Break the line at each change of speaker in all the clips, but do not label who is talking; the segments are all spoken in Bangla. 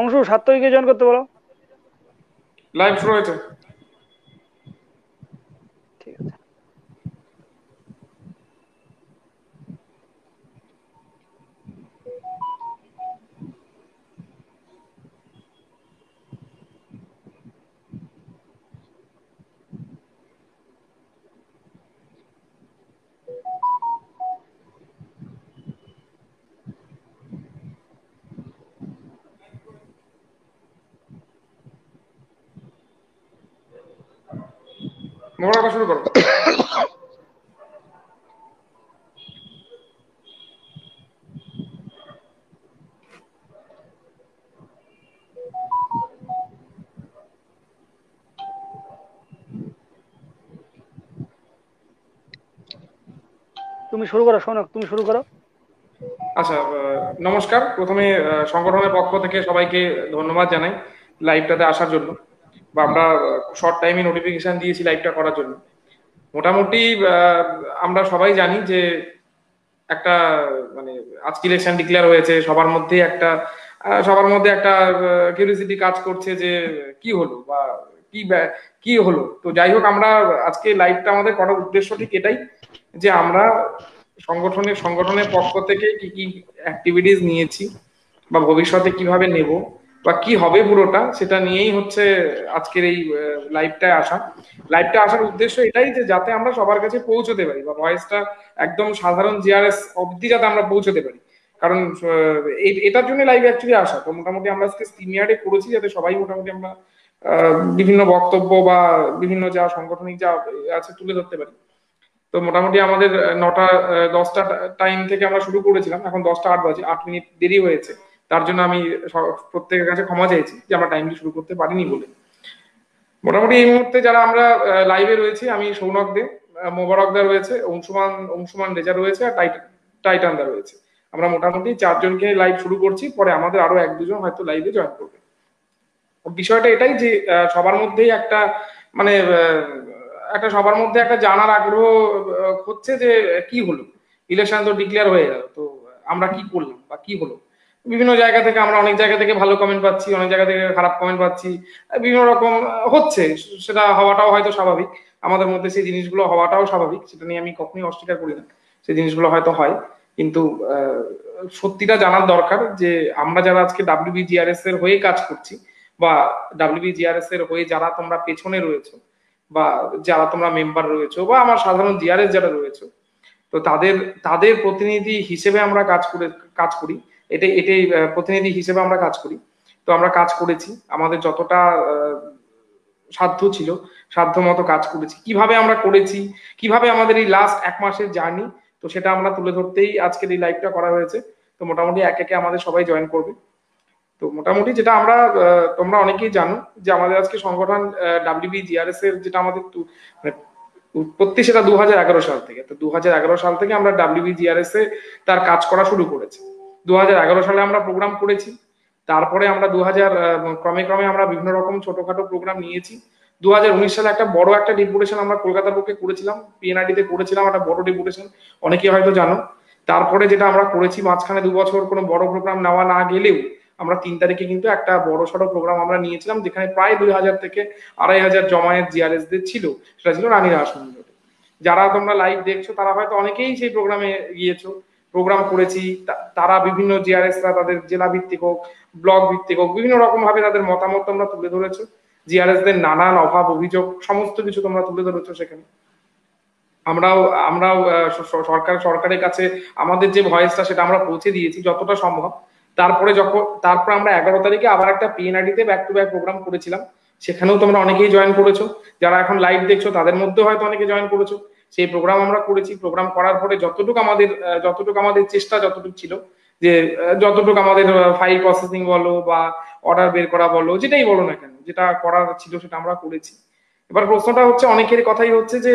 অংশু 7 তারিখে জয়েন করতে বলো।
লাইভ শুরু হয়েছে।
ঠিক আছে।
মোবারকটা শুরু করো।
তুমি শুরু করো, শোনো, তুমি শুরু করো।
আচ্ছা, নমস্কার। প্রথমে সংগঠনের পক্ষ থেকে সবাইকে ধন্যবাদ জানাই লাইভটাতে আসার জন্য, বা আমরা শর্ট টাইমে নোটিফিকেশন দিয়েছি লাইভটা করার জন্য। মোটামুটি আমরা সবাই জানি যে একটা মানে আজকে ইলেকশন ডিক্লেয়ার হয়েছে, সবার মধ্যে একটা কিউরিওসিটি কাজ করছে যে কি হলো বা কি কি হলো। তো যাই হোক, আমরা আজকে লাইভটা আমাদের করার উদ্দেশ্য ঠিক এটাই, যে আমরা সংগঠনের পক্ষ থেকে কি কি অ্যাক্টিভিটিস নিয়েছি বা ভবিষ্যতে কিভাবে নেব বা কি হবে পুরোটা, সেটা নিয়েই হচ্ছে আজকের এই লাইভটা আসার উদ্দেশ্য এটাই, যে যাতে আমরা সবার কাছে পৌঁছতে পারি বা ভয়েসটা একদম সাধারণ জিআরএস অবধি যাতে আমরা পৌঁছতে পারি। কারণ এটার জন্য লাইভ অ্যাকচুয়ালি আসা। তো মোটামুটি আমরা আজকে স্টিমিয়ারে করেছি যাতে সবাই মোটামুটি আমরা বিভিন্ন বক্তব্য বা বিভিন্ন যা সাংগঠনিক যা আছে তুলে ধরতে পারি। তো মোটামুটি আমাদের 9টা 10টা টাইম থেকে আমরা শুরু করেছিলাম, এখন 10টা 8 বাজে, 8 মিনিট দেরি হয়েছে। তার জন্য আমি প্রত্যেকের কাছে ক্ষমা চাইছি যে আমরা টাইমটি শুরু করতে পারিনি বলে। মোটামুটি এই মুহূর্তে যারা আমরা লাইভে রয়েছি, আমি সৌনক দে, মোবারক দা রয়েছে, অংশুমান রেজা রয়েছে, আর টাইটান দা রয়েছে। আমরা মোটামুটি 4জনকে লাইভ শুরু করছি, পরে আমাদের আরো 1-2জন হয়তো লাইভে জয়েন করবে। বিষয়টা এটাই যে সবার মধ্যেই মানে সবার মধ্যে একটা জানার আগ্রহ হচ্ছে যে কি হলো, ইলেকশন তো ডিক্লেয়ার হয়ে গেল, তো আমরা কি করলাম বা কি হলো। বিভিন্ন জায়গা থেকে আমরা অনেক জায়গা থেকে ভালো কমেন্ট পাচ্ছি, অনেক জায়গা থেকে খারাপ কমেন্ট পাচ্ছি, বিভিন্ন রকম হচ্ছে। সেটা হওয়াটাও হয়তো স্বাভাবিক, আমাদের মধ্যে সেই জিনিসগুলো হওয়াটাও স্বাভাবিক, সেটা নিয়ে আমি কখনোই অস্বীকার করি না। সেই জিনিসগুলো হয়তো হয়, কিন্তু সত্যিটা জানার দরকার যে আমরা যারা আজকে ডাব্লিউবিজিআরএস এর হয়ে কাজ করছি বা ডাব্লিউবিজিআরএস এর হয়ে যারা তোমরা পেছনে রয়েছো বা যারা তোমরা মেম্বার রয়েছো বা আমার সাধারণ জিআরএস যারা রয়েছো, তো তাদের তাদের প্রতিনিধি হিসেবে আমরা কাজ করি। এটাই প্রতিনিধি হিসেবে আমরা কাজ করি। তো আমরা কাজ করেছি আমাদের যতটা সাধ্য ছিল, সাধ্য মতো কাজ করেছি। কিভাবে আমরা করেছি, কিভাবে আমাদের এই লাস্ট 1 মাসের জার্নি, তো সেটা আমরা তুলে ধরতেই আজকের এই লাইভটা করা হয়েছে। তো মোটামুটি একে একে আমাদের সবাই জয়েন করবে। তো মোটামুটি যেটা আমরা তোমরা অনেকেই জানো যে আমাদের আজকে সংগঠন ডাব্লিউবিজিআরএস এর যেটা আমাদের মানে উৎপত্তি, সেটা 2011 সাল থেকে। তো 2011 সাল থেকে আমরা ডাব্লিউবিজিআরএস এ তার কাজ করা শুরু করেছি। 2011 সালে আমরা প্রোগ্রাম করেছি, তারপরে আমরা ক্রমে ক্রমে আমরা বিভিন্ন রকম ছোটখাটো প্রোগ্রাম নিয়েছি। 2019 সালে একটা বড় ডেপুটেশন আমরা কলকাতার পক্ষে করেছিলাম, পিএনআইডি তে করেছিলাম একটা বড় ডেপুটেশন, অনেকেই হয়তো জানো। তারপরে যেটা আমরা করেছি, মাঝখানে 2 বছর কোনো বড় প্রোগ্রাম নেওয়া না গেলেও আমরা 3 তারিখে কিন্তু একটা বড় সড়ো প্রোগ্রাম আমরা নিয়েছিলাম, যেখানে প্রায় 2000 থেকে 2500 জমায়েত জিআরএস দের ছিল। সেটা ছিল রানীর আসন। যারা তোমরা লাইভ দেখছো তারা হয়তো অনেকেই সেই প্রোগ্রামে গিয়েছো, প্রোগ্রাম করেছি। তারা বিভিন্ন জিআরএসরা তাদের জেলা ভিত্তিক হোক, ব্লক ভিত্তিক হোক, বিভিন্ন রকম ভাবে তাদের মতামত তোমরা তুলে ধরেছো। জিআরএস দের নানান অভাব অভিযোগ সমস্ত কিছু তোমরা তুলে ধরেছো সেখানে। আমরাও আমরাও সরকারের কাছে আমাদের যে ভয়েসটা সেটা আমরা পৌঁছে দিয়েছি যতটা সম্ভব। তারপর আমরা 11 তারিখে আবার একটা পিএনআইডি তে ব্যাক টু ব্যাক প্রোগ্রাম করেছিলাম, সেখানেও তোমরা অনেকেই জয়েন করেছো। যারা এখন লাইভ দেখছো তাদের মধ্যে হয়তো অনেকে জয়েন করেছো। সেই প্রোগ্রাম আমরা করেছি। প্রোগ্রাম করার পরে যতটুকু আমাদের চেষ্টা যতটুকু ছিল, যে যতটুকু আমাদের ফাইল প্রসেসিং বলো বা অর্ডার বের করা বলো, যেটাই বলো না কেন, যেটা করার ছিল সেটা আমরা করেছি। এবার প্রশ্নটা হচ্ছে, অনেকের কথাই হচ্ছে যে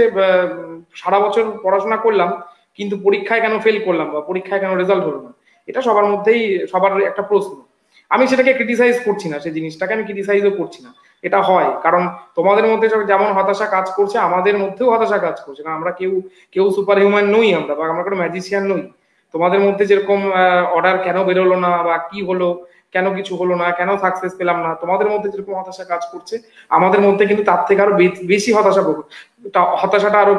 সারা বছর পড়াশোনা করলাম কিন্তু পরীক্ষায় কেন ফেল করলাম বা পরীক্ষায় কেন রেজাল্ট হলো না। এটা সবার একটা প্রশ্ন। আমি সেটাকে ক্রিটিসাইজ করছি না, সেই জিনিসটাকে আমি ক্রিটিসাইজও করছি না। এটা হয় কারণ তোমাদের মধ্যে যেমন হতাশা কাজ করছে, আমাদের মধ্যেও হতাশা কাজ করছে, কারণ আমরা কেউ সুপার হিউম্যান নই, আমরা কোনো ম্যাজিশিয়ান নই। তোমাদের মধ্যে যেরকম অর্ডার কেন বেরোলো না বা কি হলো কেন কিছু হলো না, কেন সাকসেস পেলাম না, তোমাদের মধ্যে যেরকম হতাশা কাজ করছে আমাদের মধ্যে কিন্তু তার থেকে আরো বেশি হতাশাটা আরো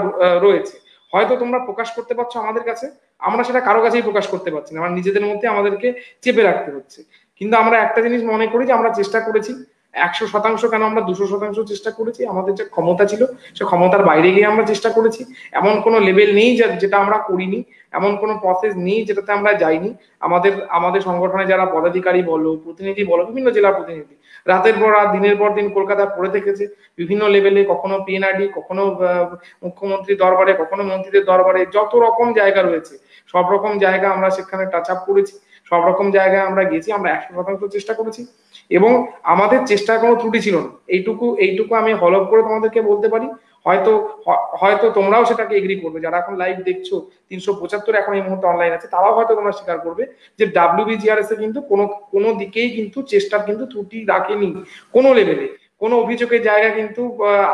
রয়েছে। হয়তো তোমরা প্রকাশ করতে পারছো আমাদের কাছে, আমরা সেটা কারো কাছেই প্রকাশ করতে পারছি না, আমরা নিজেদের মধ্যে আমাদেরকে চেপে রাখতে হচ্ছে। কিন্তু আমরা একটা জিনিস মনে করি যে আমরা চেষ্টা করেছি 100% কেন, আমরা 200% চেষ্টা করেছি। আমাদের যে ক্ষমতা ছিল সে ক্ষমতার বাইরে গিয়ে আমরা চেষ্টা করেছি। এমন কোনো লেভেল নেই যেটা আমরা করিনি, এমন কোনো প্রসেস নেই যেটাতে আমরা যাইনি। আমাদের আমাদের সংগঠনে যারা পদাধিকারী বলো, প্রতিনিধি বলো, বিভিন্ন জেলার প্রতিনিধি রাতের পর রাত দিনের পর দিন কলকাতায় পড়ে থেকেছে বিভিন্ন লেভেলে, কখনো পিএনআরডি, কখনো মুখ্যমন্ত্রী দরবারে, কখনো মন্ত্রীদের দরবারে, যত রকম জায়গা রয়েছে সব রকম জায়গা আমরা সেখানে টাচ আপ করেছি, সব রকম জায়গায় আমরা গেছি, আমরা 100% চেষ্টা করেছি এবং আমাদের চেষ্টার কোনো ত্রুটি ছিল না। এইটুকু এইটুকু আমি হলফ করে তোমাদেরকে বলতে পারি। হয়তো হয়তো তোমরাও সেটাকে এগ্রি করবে, যারা এখন লাইভ দেখছো 375 এখন এই মুহূর্তে অনলাইন আছে, তারাও হয়তো তোমরা স্বীকার করবে যে ডাব্লিউবিজিআরএস এ কিন্তু কোনো দিকেই কিন্তু চেষ্টার কিন্তু ত্রুটি রাখেনি কোনো লেভেলে। কোনো অভিযোগের জায়গা কিন্তু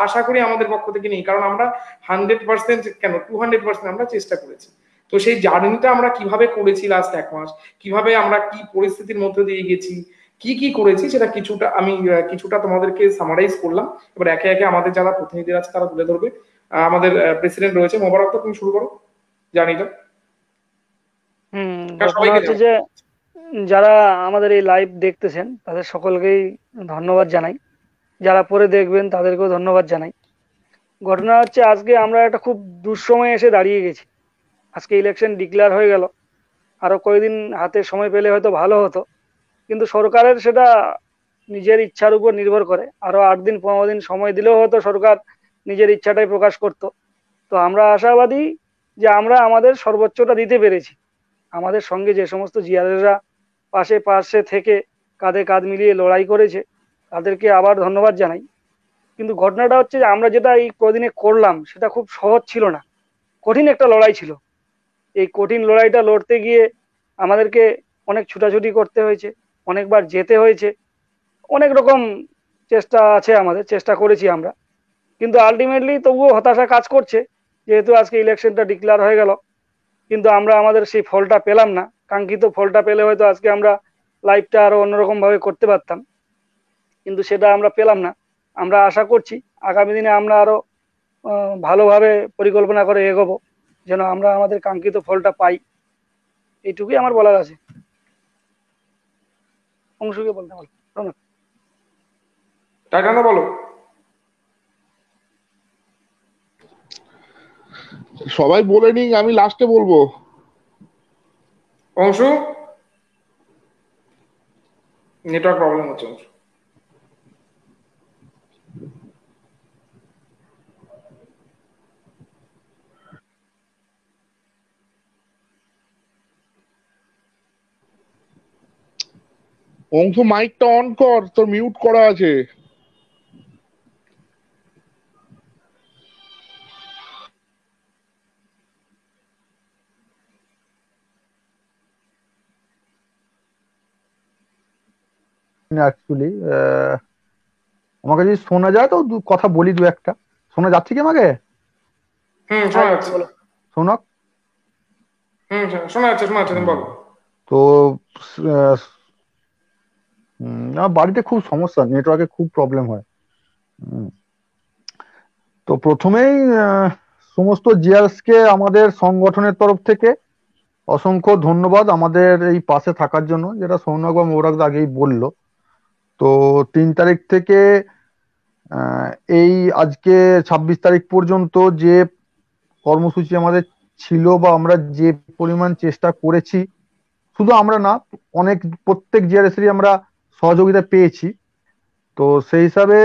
আশা করি আমাদের পক্ষ থেকে নেই, কারণ আমরা 100% কেন 200% আমরা চেষ্টা করেছি। তো সেই জার্নিটা আমরা কিভাবে করেছি লাস্ট 1 মাস, কিভাবে আমরা কি পরিস্থিতির মধ্যে দিয়ে গেছি, কি কি করেছি, সেটা কিছুটা তোমাদেরকে সামারাইজ করলাম। এবার একে একে আমাদের যারা প্রতিনিধি আছে তারা তুলে ধরবে। আমাদের প্রেসিডেন্ট রয়েছে মোবারক, তো তুমি শুরু করো জার্নিটা। হ্যাঁ,
ঘটনা
সবাইকে
হচ্ছে
জানাও।
যে যারা আমাদের এই লাইভ দেখতেছেন তাদের সকলকেই ধন্যবাদ জানাই, যারা পরে দেখবেন তাদেরকেও ধন্যবাদ জানাই। ঘটনা হচ্ছে আজকে আমরা একটা খুব দুঃসময়ে এসে দাঁড়িয়ে গেছি। আজকে ইলেকশন ডিক্লেয়ার হয়ে গেল, আরো কয়েকদিন হাতে সময় পেলে হয়তো ভালো হতো, কিন্তু সরকারের সেটা নিজের ইচ্ছার উপর নির্ভর করে। আরো 8 দিন 15 দিন সময় দিলেও হয়তো সরকার নিজের ইচ্ছাটাই প্রকাশ করত। তো আমরা আশাবাদী যে আমরা আমাদের সর্বোচ্চটা দিতে পেরেছি। আমাদের সঙ্গে যে সমস্ত জিয়ারেরা পাশে পাশে থেকে কাঁধে কাঁধ মিলিয়ে লড়াই করেছে তাদেরকে আবার ধন্যবাদ জানাই। কিন্তু ঘটনাটা হচ্ছে যে আমরা যেটা এই কদিনে করলাম সেটা খুব সহজ ছিল না, কঠিন একটা লড়াই ছিল। এই কঠিন লড়াইটা লড়তে গিয়ে আমাদেরকে অনেক ছুটাছুটি করতে হয়েছে, অনেকবার যেতে হয়েছে, অনেক রকম চেষ্টা আছে, আমাদের চেষ্টা করেছি আমরা। কিন্তু আলটিমেটলি তবুও হতাশা কাজ করছে, যেহেতু আজকে ইলেকশনটা ডিক্লেয়ার হয়ে গেল কিন্তু আমরা আমাদের সেই ফলটা পেলাম না। কাঙ্ক্ষিত ফলটা পেলে হয়তো আজকে আমরা লাইফটা আরো অন্যরকম ভাবে করতে পারতাম, কিন্তু সেটা আমরা পেলাম না। আমরা আশা করছি আগামী দিনে আমরা আরো ভালোভাবে পরিকল্পনা করে এগোবো, যেন আমরা আমাদের কাঙ্ক্ষিত ফলটা পাই। এইটুকুই আমার বলার আছে। অংশকে বলতে বল।
টাইটানা বলো।
সবাই বলে নিক, আমি লাস্টে বলবো।
অংশু, নেটওয়ার্ক প্রবলেম হচ্ছে অংশু।
অংশ মাইকটা অন কর, তোর মিউট করা আছে।
অ্যাকচুয়ালি আমাকে যদি শোনা যায় তো কথা বলি দু একটা। শোনা যাচ্ছে কি আমাকে?
শোনা যাচ্ছে।
শোনক।
শোনা যাচ্ছে তুমি বলো।
তো আমার বাড়িতে খুব সমস্যা, নেটওয়ার্কে খুব প্রবলেম হয়। তো প্রথমেই সমস্ত জিয়ার্স কে আমাদের সংগঠনের তরফ থেকে অসংখ্য ধন্যবাদ আমাদের এই পাশে থাকার জন্য, যেটা সৌনক বা মোরাক আগেই বললো। তো 3 তারিখ থেকে এই আজকে 26 তারিখ পর্যন্ত যে কর্মসূচি আমাদের ছিল বা আমরা যে পরিমাণ চেষ্টা করেছি, শুধু আমরা না, প্রত্যেক জিআরএসেরই আমরা সহযোগিতা পেয়েছি। তো সেই হিসাবে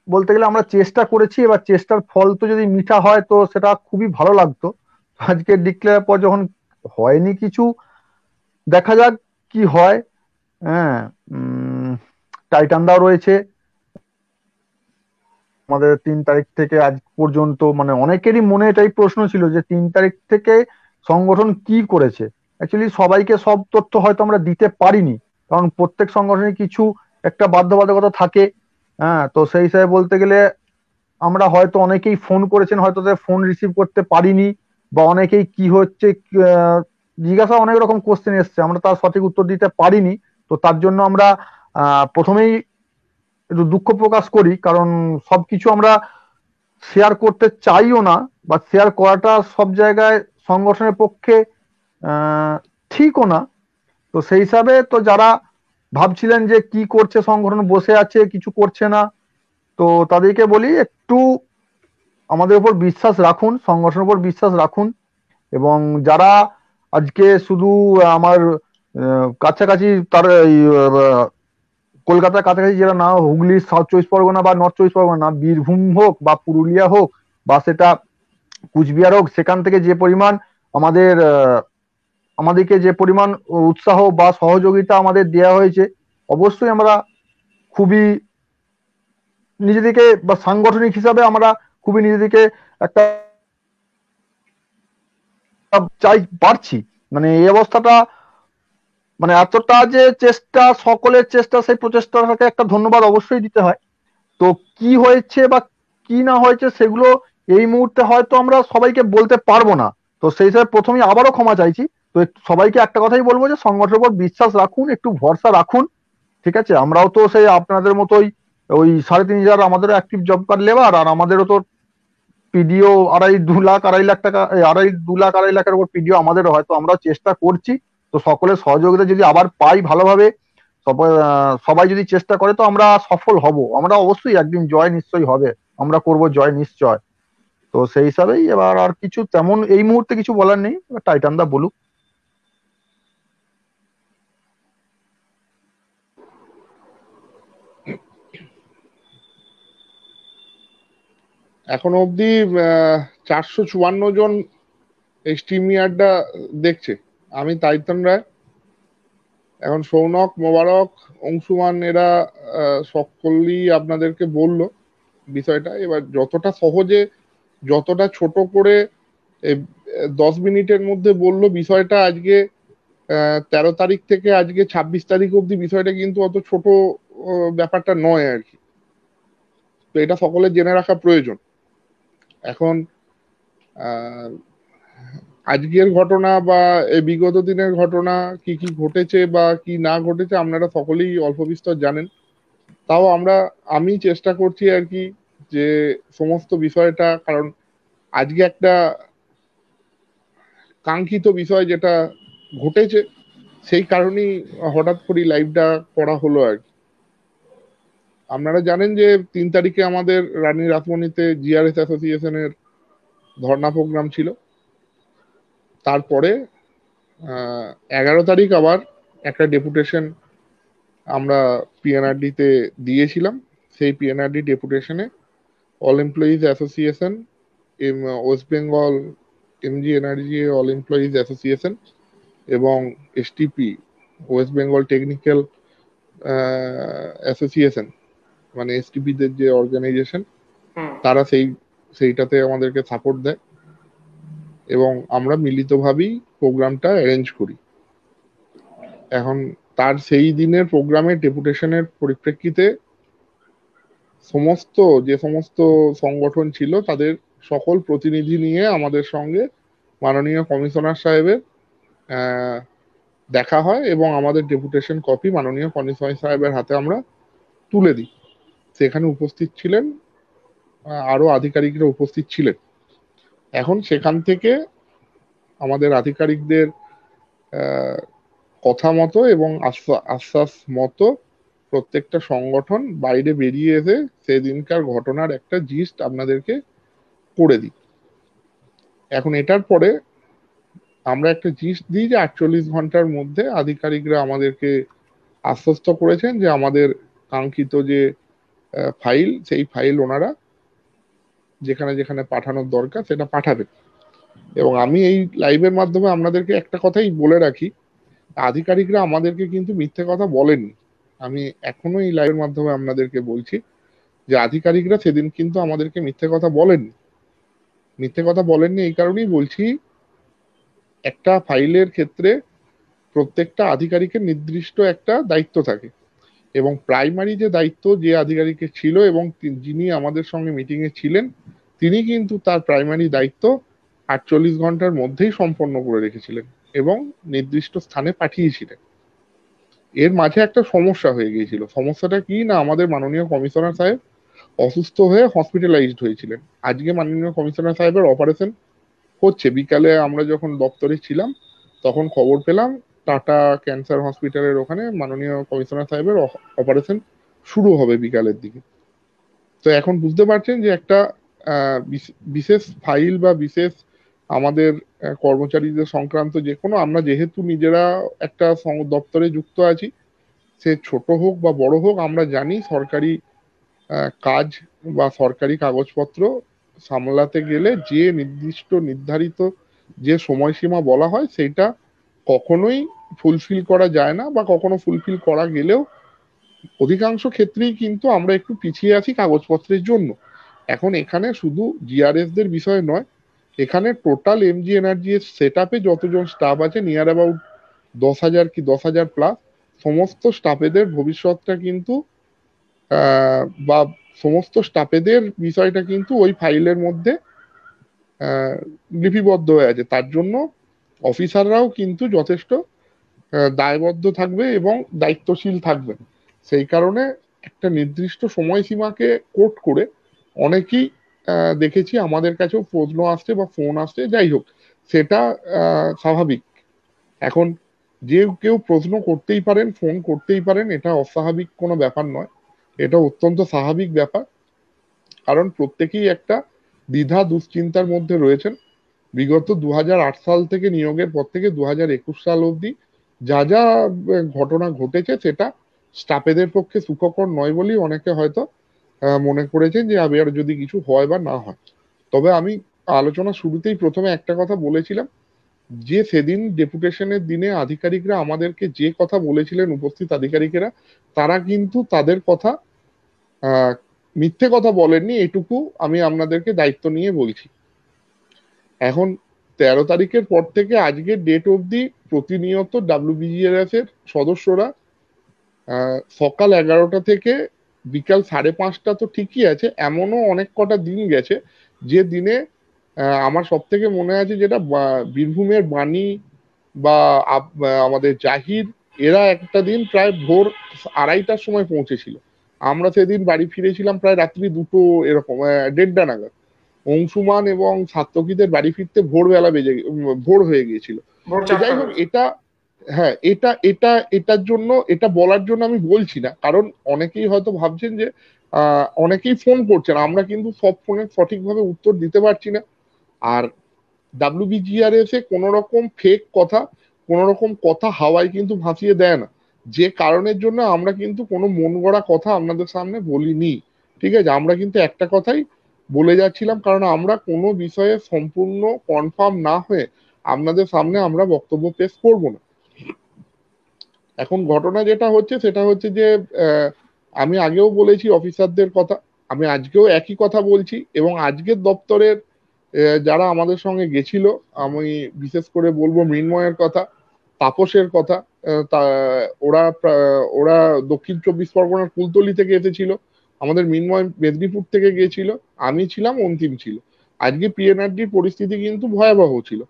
বলতে গেলে আমরা চেষ্টা করেছি, এবার চেষ্টার ফল তো যদি মিঠা হয় তো সেটা খুবই ভালো লাগতো। আজকে ডিক্লেয়ার পর যখন হয়নি কিছু, দেখা যাক কি হয়। হ্যাঁ, টাইটানদাও রয়েছে আমাদের। 3 তারিখ থেকে আজ পর্যন্ত মানে অনেকেরই মনে এটাই প্রশ্ন ছিল যে 3 তারিখ থেকে সংগঠন কি করেছে। অ্যাকচুয়ালি সবাইকে সব তথ্য হয়তো আমরা দিতে পারিনি, কারণ প্রত্যেক সংগঠনের কিছু একটা বাধ্যবাধকতা থাকে। হ্যাঁ, তো সেই হিসাবে বলতে গেলে আমরা হয়তো অনেকেই ফোন করেছেন, হয়তো ফোন রিসিভ করতে পারিনি, বা অনেকেই কি হচ্ছে জিজ্ঞাসা অনেক রকম কোশ্চেন এসছে, আমরা তার সঠিক উত্তর দিতে পারিনি। তো তার জন্য আমরা প্রথমেই একটু দুঃখ প্রকাশ করি, কারণ সবকিছু আমরা শেয়ার করতে চাইও না, বা শেয়ার করাটা সব জায়গায় সংগঠনের পক্ষে ঠিকও না। তো সেই হিসাবে তো যারা ভাবছিলেন যে কি করছে সংগঠন, বসে আছে কিছু করছে না, তো তাদেরকে বলি একটু আমাদের উপর বিশ্বাস রাখুন, সংগঠনের উপর বিশ্বাস রাখুন। এবং যারা আজকে শুধু আমার কাছাকাছি তার এই কলকাতার কাছাকাছি যারা না, হুগলি, সাউথ চব্বিশ পরগনা বা নর্থ চব্বিশ পরগনা, বীরভূম হোক বা পুরুলিয়া হোক বা সেটা কুচবিহার হোক, সেখান থেকে যে পরিমাণ আমাদের আমাদেরকে যে পরিমাণ উৎসাহ বা সহযোগিতা আমাদের দেওয়া হয়েছে, অবশ্যই আমরা খুবই নিজেদেরকে বা সাংগঠনিক হিসাবে আমরা খুবই নিজেদেরকে একটা চাই পারছি। মানে এই অবস্থাটা, মানে এতটা যে চেষ্টা, সকলের চেষ্টা, সেই প্রচেষ্টাটাকে একটা ধন্যবাদ অবশ্যই দিতে হয়। তো কি হয়েছে বা কি না হয়েছে সেগুলো এই মুহূর্তে হয়তো আমরা সবাইকে বলতে পারবো না। তো সেই হিসাবে প্রথমেই আবারও ক্ষমা চাইছি। তো সবাইকে একটা কথাই বলবো যে সংগঠনের উপর বিশ্বাস রাখুন, একটু ভরসা রাখুন। ঠিক আছে, আমরাও তো সেই আপনাদের মতোই ওই 3,500 আমাদেরও অ্যাক্টিভ জব কার্ড লেবার, আর আমাদেরও তো পিডিও 2.5 লাখ আড়াই 2 লাখ 2.5 লাখের উপর পিডিও আমাদেরও হয়। তো আমরা চেষ্টা করছি। তো সকলের সহযোগিতা যদি আবার পাই ভালোভাবে, সবাই যদি চেষ্টা করে, তো আমরা সফল হব। আমরা অবশ্যই একদিন জয় নিশ্চয়ই হবে, আমরা করব জয় নিশ্চয়। তো সেই হিসাবেই এবার আর কিছু তেমন এই মুহূর্তে কিছু বলার নেই, টাইটান দা বলুক।
এখনো অব্দি 454 জন এই স্ট্রিম ইয়ার্ডটা দেখছে। আমি টাইটান রায়, এখন সৌনক, মোবারক, অংশুমান এরা সকলেই আপনাদেরকে বললো বিষয়টা। এবার যতটা সহজে, যতটা ছোট করে 10 মিনিটের মধ্যে বললো বিষয়টা, আজকে 13 তারিখ থেকে আজকে 26 তারিখ অব্দি বিষয়টা কিন্তু অত ছোট ব্যাপারটা নয় আর কি। তো এটা সকলের জেনে রাখা প্রয়োজন। এখন আজকের ঘটনা বা বিগত দিনের ঘটনা কি কি ঘটেছে বা কি না ঘটেছে আপনারা সকলেই অল্প বিস্তর জানেন। তাও আমি চেষ্টা করছি আর কি যে সমস্ত বিষয়টা, কারণ আজকে একটা কাঙ্ক্ষিত বিষয় যেটা ঘটেছে, সেই কারণেই হঠাৎ করে লাইভটা করা হলো আর কি। আপনারা জানেন যে 3 তারিখে আমাদের রানী রাসমণিতে জিআরএস অ্যাসোসিয়েশনের ধর্ণা প্রোগ্রাম ছিল। তারপরে 11 তারিখ আবার একটা ডেপুটেশন আমরা পিএনআরডি তে দিয়েছিলাম। সেই পিএনআরডি ডেপুটেশনে all employees association, West Bengal MG energy all employees association এবং STP, West Bengal technical association, মানে এসটিপি দের যে অর্গানাইজেশন, তারা সেইটাতে আমাদেরকে সাপোর্ট দেয় এবং আমরা মিলিতভাবেই প্রোগ্রামটা অ্যারেঞ্জ করি। এখন তার সেই দিনের প্রোগ্রামের ডেপুটেশনের পরিপ্রেক্ষিতে যে সমস্ত সংগঠন ছিল তাদের সকল প্রতিনিধি নিয়ে আমাদের সঙ্গে মাননীয় কমিশনার সাহেবের দেখা হয় এবং আমাদের ডেপুটেশন কপি মাননীয় কমিশনার সাহেবের হাতে আমরা তুলে দিই। সেখানে উপস্থিত ছিলেন আরো আধিকারিকরা উপস্থিত ছিলেন। এখন সেখান থেকে আমাদের আধিকারিকদের কথা মতো এবং আশ্বাস মতো প্রত্যেকটা সংগঠন বাইরে বেরিয়ে এসে সেদিনকার ঘটনার একটা জিস্ট আপনাদেরকে করে দিই। এখন এটার পরে আমরা একটা জিস্ট দিই যে 48 ঘন্টার মধ্যে আধিকারিকরা আমাদেরকে আশ্বস্ত করেছেন যে আমাদের কাঙ্ক্ষিত যে ফাইল, সেই ফাইল ওনারা যেখানে যেখানে পাঠানোর দরকার সেটা পাঠাবেন। এবং আমি এই লাইভের মাধ্যমে আপনাদেরকে একটা কথাই বলে রাখি, আধিকারিকরা আমাদেরকে কিন্তু মিথ্যে কথা বলেননি। আমি এখনো এই লাইভের মাধ্যমে আপনাদেরকে বলছি যে আধিকারিকরা সেদিন কিন্তু আমাদেরকে মিথ্যে কথা বলেননি। মিথ্যে কথা বলেননি এই কারণেই বলছি, একটা ফাইলের ক্ষেত্রে প্রত্যেকটা আধিকারিকের নির্দিষ্ট একটা দায়িত্ব থাকে এবং প্রাইমারি যে দায়িত্ব যে আধিকারিকের ছিল এবং যিনি আমাদের সঙ্গে মিটিং এ ছিলেন, তিনি কিন্তু তার প্রাইমারি দায়িত্ব 48 ঘন্টার মধ্যেই সম্পন্ন করে রেখেছিলেন এবং নির্দিষ্ট স্থানে পাঠিয়েছিলেন। এর মাঝে একটা সমস্যা হয়ে গিয়েছিল। সমস্যাটা কি না, আমাদের মাননীয় কমিশনার সাহেব অসুস্থ হয়ে হসপিটালাইজড হয়েছিলেন। আজকে মাননীয় কমিশনার সাহেবের অপারেশন হচ্ছে। বিকালে আমরা যখন দপ্তরে ছিলাম তখন খবর পেলাম টাটা ক্যান্সার হসপিটালের ওখানে মাননীয় কমিশনার সাহেবের অপারেশন শুরু হবে বিকালের দিকে। তো এখন বুঝতে পারছেন যে একটা বিশেষ ফাইল বা বিশেষ আমাদের কর্মচারীদের সংক্রান্ত যে কোনো, আমরা যেহেতু নিজেরা একটা দপ্তরে যুক্ত আছি, সে ছোট হোক বা বড় হোক, আমরা জানি সরকারি কাজ বা সরকারি কাগজপত্র সামলাতে গেলে যে নির্দিষ্ট নির্ধারিত যে সময়সীমা বলা হয় সেটা কখনোই ফুলফিল করা যায় না, বা কখনো ফুলফিল করা গেলেও অধিকাংশ ক্ষেত্রেই কিন্তু আমরা একটু পিছিয়ে আছি কাগজপত্রের জন্য। এখন এখানে শুধু জিআরএস দের বিষয় নয়, এখানে টোটাল এমজি এনার্জি এর সেট আপে যতজন স্টাফ আছে, নিয়ার অ্যাবাউট 10,000 কি 10,000 প্লাস, সমস্ত স্টাফেদের ভবিষ্যৎটা কিন্তু বা সমস্ত স্টাফেদের বিষয়টা কিন্তু ওই ফাইলের মধ্যে লিপিবদ্ধ হয়ে আছে। তার জন্য অফিসাররাও কিন্তু যথেষ্ট দায়বদ্ধ থাকবে এবং দায়িত্বশীল থাকবে। সেই কারণে একটা নির্দিষ্ট সময়সীমাকে কোট করে অনেকেই দেখেছি আমাদের কাছেও প্রশ্ন আসছে বা ফোন আসছে, যাই হোক সেটা স্বাভাবিক। এখন যে কেউ প্রশ্ন করতেই পারেন, ফোন করতেই পারেন, এটা অস্বাভাবিক কোনো ব্যাপার নয়, এটা অত্যন্ত স্বাভাবিক ব্যাপার। কারণ প্রত্যেকেই একটা দ্বিধা দুশ্চিন্তার মধ্যে রয়েছেন। বিগত 2008 সাল থেকে, নিয়োগের পর থেকে 2021 সাল অবধি যা যা ঘটনা ঘটেছে সেটা স্টাফেদের পক্ষে সুখকর নয় বলেই অনেকে হয়তো মনে করেছেন যে আবার যদি কিছু হয় বা না হয়। তবে আমি আলোচনা শুরুতেই প্রথমে একটা কথা বলেছিলাম যে সেদিন ডেপুটেশনের দিনে আধিকারিকরা আমাদেরকে যে কথা বলেছিলেন, উপস্থিত আধিকারিকেরা, তারা কিন্তু তাদের কথা আহ মিথ্যে কথা বলেননি, এটুকু আমি আপনাদেরকে দায়িত্ব নিয়ে বলছি। এখন 13 তারিখের পর থেকে আজকের ডেট অবধি প্রতিনিয়ত ডাব্লিউবিজিআরএস এর সদস্যরা সকাল 11টা থেকে বিকাল 5:30 তো ঠিকই আছে, এমনও অনেক কটা দিন গেছে যে দিনে আমার সব থেকে মনে আছে যেটা বীরভূমের বাণী বা আমাদের জাহির, এরা একটা দিন প্রায় ভোর 2:30টার সময় পৌঁছেছিল। আমরা সেদিন বাড়ি ফিরেছিলাম প্রায় রাত্রি 2টো এরকম 1:30 নাগাদ। অংশুমান এবং সাত্তকীদের বাড়ি ফিরতে ভোরবেলা ভোর হয়ে গিয়েছিল।
ভোর
তো যাই
4টা
হোক,
হয়েছে।
এটা হ্যাঁ, এটার জন্য, এটা বলার জন্য আমি বলছি না, কারণ অনেকেই হয়তো ভাবছেন যে অনেকেই ফোন করছেন, আমরা কিন্তু সব ফোনের সঠিকভাবে উত্তর দিতে পারছি না। আর ডাব্লিউবিজিআরএস এ কোন রকম ফেক কথা, কোন রকম কথা হাওয়ায় কিন্তু ভাসিয়ে দেয় না, যে কারণের জন্য আমরা কিন্তু কোনো মন গড়া কথা আপনাদের সামনে বলিনি। ঠিক আছে, আমরা কিন্তু একটা কথাই বলে যাচ্ছিলাম, কারণ আমরা কোনো বিষয়ে সম্পূর্ণ কনফার্ম না হয়ে আপনাদের সামনে আমরা বক্তব্য পেশ করব না। এখন ঘটনা যেটা হচ্ছে সেটা হচ্ছে যে আমি আগেও বলেছি অফিসারদের কথা, আমি আজকেও একই কথা বলছি, এবং আজকের দপ্তরের যারা আমাদের সঙ্গে গেছিল, আমি বিশেষ করে বলবো মৃন্ময়ের কথা, তাপসের কথা। ওরা ওরা দক্ষিণ 24 পরগনার কুলতলি থেকে এসেছিল, আমাদের মৃন্ময় মেদিনীপুর থেকে গিয়েছিল, আমি ছিলাম, অন্তিম ছিল। আজকে পিএনআরডির পরিস্থিতি কিন্তু ভয়াবহ ছিল,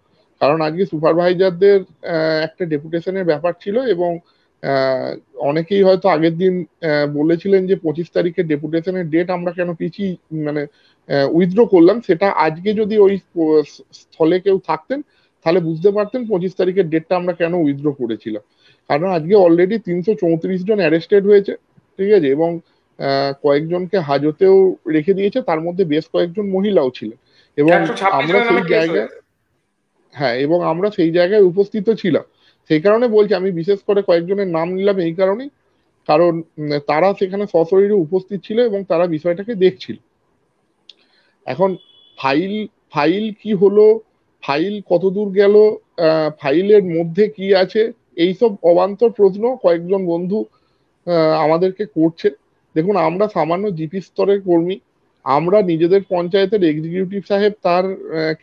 কারণ আজকে সুপারভাইজারদের একটা ডেপুটেশনের ব্যাপার ছিল, এবং অনেকেই হয়তো আগের দিন বলেছিলেন যে 25 তারিখের ডেপুটেশনের ডেট আমরা কেন পিছিয়ে মানে উইথড্র করলাম। সেটা আজকে যদি ওই স্থলে কেউ থাকতেন তাহলে বুঝতে পারতেন 25 তারিখের ডেটটা আমরা কেন উইথড্র করেছিলাম। কারণ আজকে অলরেডি 334 জন অ্যারেস্টেড হয়েছে, ঠিক আছে, এবং কয়েকজনকে হাজতেও রেখে দিয়েছে, তার মধ্যে বেশ কয়েকজন মহিলাও ছিলেন, এবং
126
আমরা
জনের নামে
সেই
কেস
জায়গায়,
হয়েছে।
হ্যাঁ, এবং আমরা সেই জায়গায় উপস্থিত ছিলাম। সেই কারণে বলছি, আমি বিশেষ করে কয়েকজনের নাম নিলাম এই কারণেই, কারণ তারা সেখানে সশরীরে উপস্থিত ছিল এবং তারা বিষয়টাকে দেখছিল। এখন ফাইল ফাইল কি হলো, ফাইল কতদূর গেল, ফাইলের মধ্যে কি আছে, এইসব অবান্তর প্রশ্ন কয়েকজন বন্ধু আমাদেরকে করছে। দেখুন, আমরা সামান্য জিপি স্তরের কর্মী, আমরা নিজেদের পঞ্চায়েতের এক্সিকিউটিভ সাহেব তার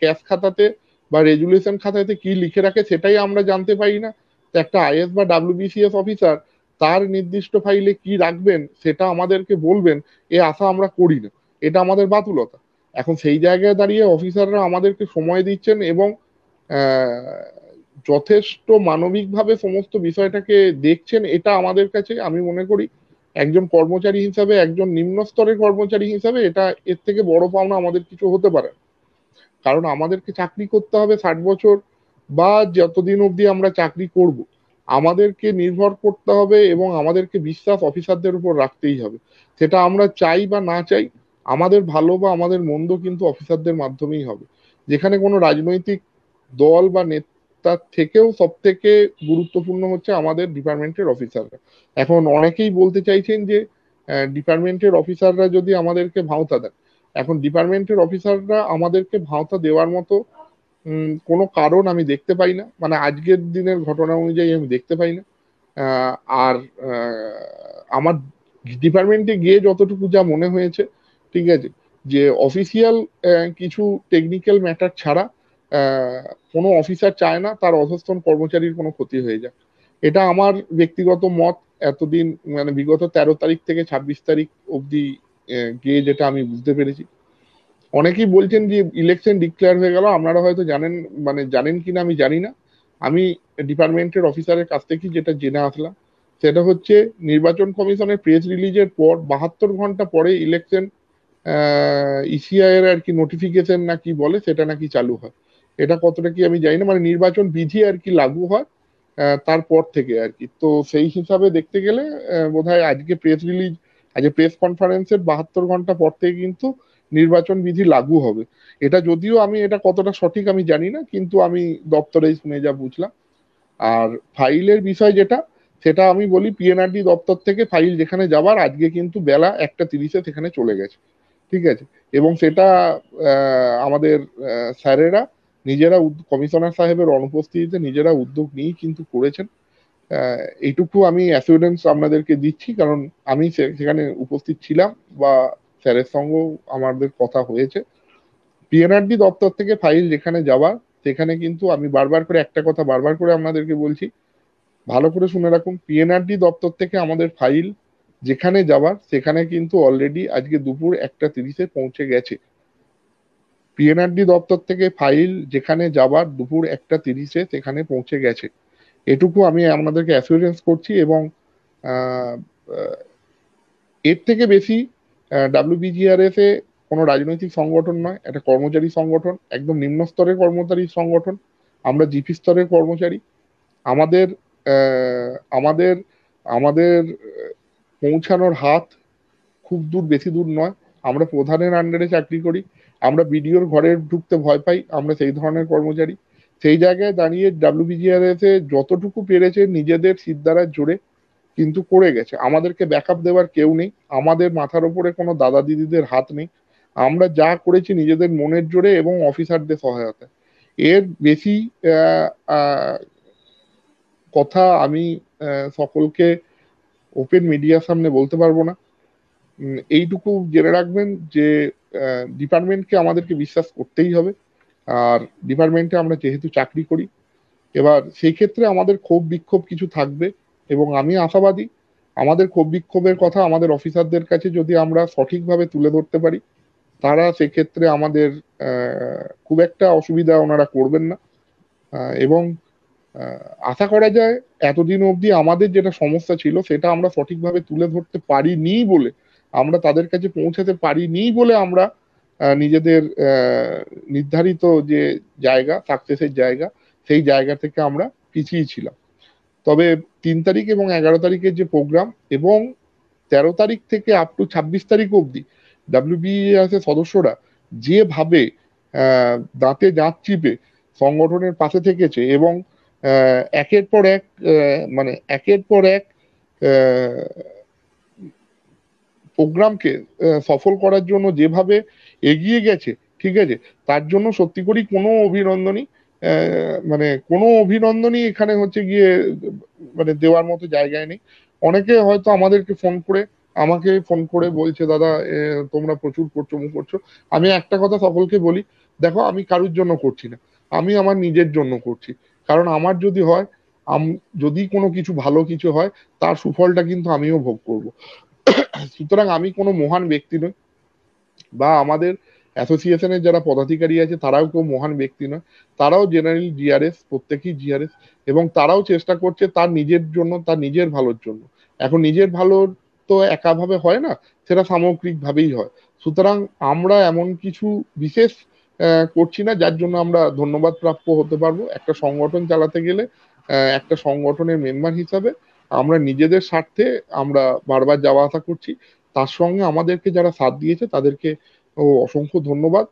ক্যাশ খাতাতে বা রেজুলেশন খাতাতে কি লিখে রাখে সেটাই আমরা জানতে পারি না। তো একটা আইএস বা ডাব্লিউবিসিএস অফিসার তার নির্দিষ্ট ফাইলে কি রাখবেন সেটা আমাদেরকে বলবেন, এ আশা আমরা করি না, এটা আমাদের বাতুলতা। এখন সেই জায়গায় দাঁড়িয়ে অফিসাররা আমাদেরকে সময় দিচ্ছেন এবং যথেষ্ট মানবিকভাবে সমস্ত বিষয়টাকে দেখছেন, এটা আমাদের কাছে আমি মনে করি একজন কর্মচারী হিসাবে, একজন নিম্ন স্তরের কর্মচারী হিসাবে এটা এর থেকে বড় পাওনা আমাদের কিছু হতে পারে। কারণ আমাদেরকে চাকরি করতে হবে 60 বছর বা যতদিন অবধি আমরা চাকরি করব, আমাদেরকে নির্ভর করতে হবে এবং আমাদেরকে বিশ্বাস অফিসারদের উপর রাখতেই হবে। সেটা আমরা চাই বা না চাই, আমাদের ভালো বা আমাদের মন্দ কিন্তু অফিসারদের মাধ্যমেই হবে। যেখানে কোনো রাজনৈতিক দল বা নেতার থেকেও সব থেকে গুরুত্বপূর্ণ হচ্ছে আমাদের ডিপার্টমেন্টের অফিসাররা। এখন অনেকেই বলতে চাইছেন যে ডিপার্টমেন্টের অফিসাররা যদি আমাদেরকে ভাওতা দেন, এখন ডিপার্টমেন্টের অফিসাররা আমাদেরকে ভাওতা দেওয়ার মতো কোনো কারণ আমি দেখতে পাই না, মানে আজকের দিনের ঘটনা অনুযায়ী আমি দেখতে পাই না। আর আমার ডিপার্টমেন্টে গিয়ে যতটুকু যা মনে হয়েছে, ঠিক আছে, যে অফিসিয়াল কিছু টেকনিক্যাল ম্যাটার ছাড়া কোনো অফিসার চায় না তার অধস্তন কর্মচারীর কোনো ক্ষতি হয়ে যায়। এটা আমার ব্যক্তিগত মত। এতদিন মানে বিগত 13 তারিখ থেকে 26 তারিখ অবধি গিয়ে যেটা আমি বুঝতে পেরেছি। অনেকেই বলছেন যে ইলেকশন ডিক্লেয়ার হয়ে গেল, আপনারা হয়তো জানেন, মানে জানেন কিনা আমি জানি না। আমি ডিপার্টমেন্টের অফিসারের কাছ থেকে যেটা জেনে আসলাম সেটা হচ্ছে নির্বাচন কমিশনের প্রেস রিলিজের পর 72 ঘন্টা পরে ইলেকশন ইসিআই এর আর কি নোটিফিকেশন না কি বলে সেটা নাকি চালু হয়। এটা কতটা কি আমি জানি না, মানে নির্বাচন বিধি আর কি লাগু হয় তারপর থেকে আর কি। তো সেই হিসাবে দেখতে গেলে বোধহয় আজকে প্রেস রিলিজ, আজকে প্রেস কনফারেন্সের 72 ঘন্টা পর থেকে কিন্তু নির্বাচন বিধি লাগু হবে। এটা যদিও আমি এটা কতটা সঠিক আমি জানি না, কিন্তু আমি দপ্তরে শুনে যা বুঝলাম। আর ফাইলের বিষয় যেটা, সেটা আমি বলি পিএনআরডি দপ্তর থেকে ফাইল যেখানে যাবার আজকে কিন্তু বেলা 1টা 30-এ সেখানে চলে গেছে, ঠিক আছে। এবং সেটা আমাদের স্যারেরা নিজেরা কমিশনার সাহেবের অনুপস্থিতিতে নিজেরা উদ্যোগ নিয়েই কিন্তু করেছেন। এইটুকু আমি অ্যাসুরেন্স আপনাদেরকে দিচ্ছি, কারণ আমি সেখানে উপস্থিত ছিলাম বা স্যারের সঙ্গেও আমাদের কথা হয়েছে। পিএনআরডি দপ্তর থেকে ফাইল যেখানে যাওয়ার সেখানে কিন্তু আমি বারবার করে একটা কথা বারবার করে আপনাদেরকে বলছি, ভালো করে শুনে রাখুন, পিএনআরডি দপ্তর থেকে আমাদের ফাইল যেখানে যাওয়ার সেখানে কিন্তু অলরেডি আজকে দুপুর 1টা 30-এ পৌঁছে গেছে। পিএনআরডি দপ্তর থেকে ফাইল যেখানে যাবার দুপুর 1টা 30-এ সেখানে পৌঁছে গেছে, এটুকু আমি আপনাদেরকে অ্যাসুরেন্স করছি। এবং এর থেকে বেশি ডাব্লিউবিজিআরএস এ কোনো রাজনৈতিক সংগঠন নয়, একটা কর্মচারী সংগঠন, একদম নিম্ন স্তরের কর্মচারী সংগঠন। আমরা জিপি স্তরের কর্মচারী। আমাদের আমাদের আমাদের পৌঁছানোর হাত খুব দূর, বেশি দূর নয়। আমরা প্রধানের আন্ডারে চাকরি করি, আমরা বিডিওর ঘরে ঢুকতে ভয় পাই, আমরা সেই ধরনের কর্মচারী। সেই জায়গায় দাঁড়িয়ে ডাব্লিউবিজিআরএস এ যতটুকু পেরেছে নিজেদের সিদ্ধারার জোরে কিন্তু করে গেছে। আমাদেরকে ব্যাকআপ দেওয়ার কেউ নেই, আমাদের মাথার উপরে কোনো দাদা দিদিদের হাত নেই। আমরা যা করেছি নিজেদের মনের জোরে এবং অফিসারদের সহায়তা। এর বেশি কথা আমি সকলকে ওপেন মিডিয়ার সামনে বলতে পারবো না। এইটুকু জেনে রাখবেন যে ডিপার্টমেন্টকে আমাদেরকে বিশ্বাস করতেই হবে। আর ডিপার্টমেন্টে আমরা যেহেতু চাকরি করি, এবার সেই ক্ষেত্রে আমাদের ক্ষোভ বিক্ষোভ কিছু থাকবে এবং আমি আশাবাদী আমাদের ক্ষোভ বিক্ষোভের কথা আমাদের অফিসারদের কাছে যদি আমরা সঠিকভাবে তুলে ধরতে পারি, তারা সেক্ষেত্রে আমাদের খুব একটা অসুবিধা ওনারা করবেন না। এবং আশা করা যায় এতদিন অবধি আমাদের যেটা সমস্যা ছিল সেটা আমরা সঠিকভাবে তুলে ধরতে পারিনি বলে, আমরা তাদের কাছে পৌঁছাতে পারিনি বলে আমরা নিজেদের নির্ধারিত যে জায়গা, সাকসেসের জায়গা, সেই জায়গা থেকে আমরা পিছিয়ে ছিলাম। তবে 3 তারিখ এবং 11 তারিখের যে প্রোগ্রাম এবং 13 তারিখ থেকে আপ টু 26 তারিখ অবধি ডাব্লিউবিএস এর সদস্যরা যেভাবে দাঁতে দাঁত চিপে সংগঠনের পাশে থেকেছে এবং একের পর এক মানে একের পর এক প্রোগ্রামকে সফল করার জন্য যেভাবে এগিয়ে গেছে, ঠিক আছে, তার জন্য সত্যি করেই কোনো অভিনন্দনই মানে কোনো অভিনন্দনই এখানে হচ্ছে গিয়ে মানে দেওয়ার মতো জায়গায় নেই। অনেকে হয়তো আমাদেরকে আমাকে ফোন করে বলছে, দাদা তোমরা প্রচুর করছো, মুখ করছো। আমি একটা কথা সকলকে বলি, দেখো আমি কারুর জন্য করছি না, আমি আমার নিজের জন্য করছি। কারণ আমার যদি হয়, যদি কোনো কিছু ভালো কিছু হয়, তার সুফলটা কিন্তু আমিও ভোগ করব। সুতরাং আমি কোনো মহান ব্যক্তি নই বা আমাদের অ্যাসোসিয়েশনের যারা পদাধিকারী আছে তারাও কেউ মহান ব্যক্তি নয়, তারাও জেনারেল জিআরএস, প্রত্যেকেই জিআরএস, এবং তারাও চেষ্টা করছে তার নিজের জন্য, তার নিজের ভালোর জন্য। এখন নিজের ভালো তো একাভাবে হয় না, সেটা সামগ্রিক ভাবেই হয়। সুতরাং আমরা এমন কিছু বিশেষ করছি না যার জন্য আমরা ধন্যবাদ প্রাপ্য হতে পারবো। একটা সংগঠন চালাতে গেলে একটা সংগঠনের মেম্বার হিসাবে আমরা নিজেদের স্বার্থে আমরা বারবার যাওয়া আসা করছি, তার সঙ্গে আমাদেরকে যারা সাথ দিয়েছে তাদেরকে অসংখ্য ধন্যবাদ।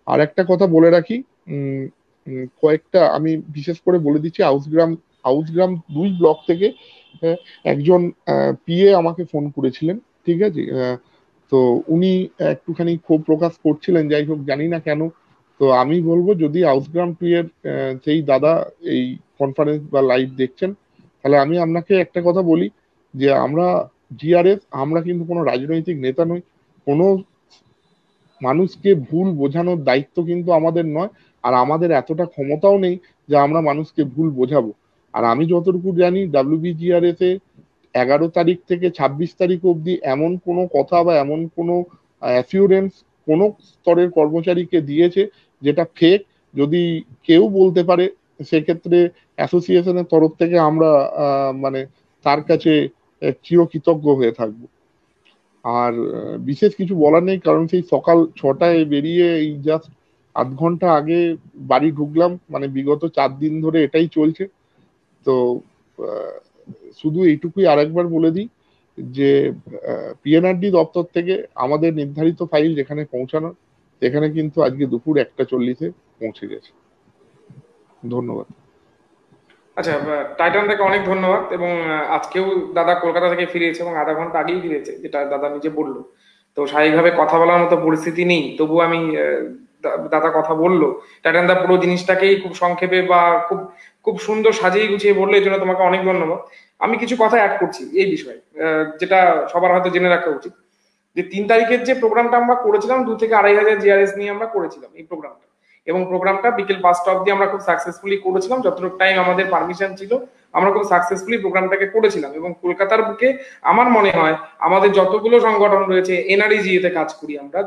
আর একটা কথা বলে রাখি, কয়েকটা আমি বিশেষ করে বলে দিচ্ছি, আউসগ্রাম 2 ব্লক থেকে একজন পিএ আমাকে ফোন করেছিলেন, ঠিক আছে? তো উনি একটুখানি ক্ষোভ প্রকাশ করছিলেন, যাই হোক জানি না কেন। তো আমি বলবো, যদি আউসগ্রাম 2 এর সেই দাদা এই কনফারেন্স বা লাইভ দেখছেন, তাহলে আমি আপনাকে একটা কথা বলি, যে আমরা জিআরএস, আমরা কিন্তু কোনো রাজনৈতিক নেতা নই, কোনো মানুষকে ভুল বোঝানোর দায়িত্ব কিন্তু আমাদের নয়, আর আমাদের এতটা ক্ষমতাও নেই যে আমরা মানুষকে ভুল বোঝাবো। আর আমি যতটুকু জানি, ডাব্লিউবিজিআরএস এ 11 তারিখ থেকে 26 তারিখ অবধি এমন কোনো কথা বা এমন কোনো অ্যাসিউরেন্স কোনো স্তরের কর্মচারীকে দিয়েছে যেটা ফেক। যদি কেউ বলতে পারে, সেক্ষেত্রে অ্যাসোসিয়েশনের তরফ থেকে আমরা মানে তার কাছে চিরকৃতজ্ঞ হয়ে থাকবো। আর বিশেষ কিছু বলার নেই, কারণ সেই সকাল 6টায় বেরিয়ে এই জাস্ট আধ ঘন্টা আগে বাড়ি ঢুকলাম, মানে বিগত 4 দিন ধরে এটাই চলছে। তো শুধু এইটুকুই আরেকবার বলে দিই যে পিএনআরডি দপ্তর থেকে আমাদের নির্ধারিত ফাইল যেখানে পৌঁছানোর, সেখানে কিন্তু আজকে দুপুর 1:40-এ পৌঁছে গেছে। ধন্যবাদ।
আচ্ছা, টাইটান থেকে অনেক ধন্যবাদ। এবং আজকেও দাদা কলকাতা থেকে ফিরেছে এবং আধা ঘন্টা আগেই ফিরেছে, যেটা দাদা নিজে বললো। তো স্বাভাবিকভাবে কথা বলার মতো পরিস্থিতি নেই, তবু আমি দাদা কথা বললো। টাইটান দা পুরো জিনিসটাকেই খুব সংক্ষেপে বা খুব খুব সুন্দর সাজিয়ে গুছিয়ে বললো, এই জন্য তোমাকে অনেক ধন্যবাদ। আমি কিছু কথা অ্যাড করছি এই বিষয়ে, যেটা সবার হয়তো জেনে রাখা উচিত। যে 3 তারিখের যে প্রোগ্রামটা আমরা করেছিলাম, 2 থেকে 2,500 জিআরএস নিয়ে আমরা করেছিলাম এই প্রোগ্রামটা, এবং প্রোগ্রামটা বিকেল 5টা অবধি আমরা খুব সাকসেসফুলি করেছিলাম। যতটুকু টাইম আমাদের পারমিশন ছিল আমরা খুব সাকসেসফুলি প্রোগ্রামটাকে করেছিলাম। এবং কলকাতার বুকে আমার মনে হয় আমাদের যতগুলো সংগঠন রয়েছে, এনআরইজিএতে কাজ করি আমরা,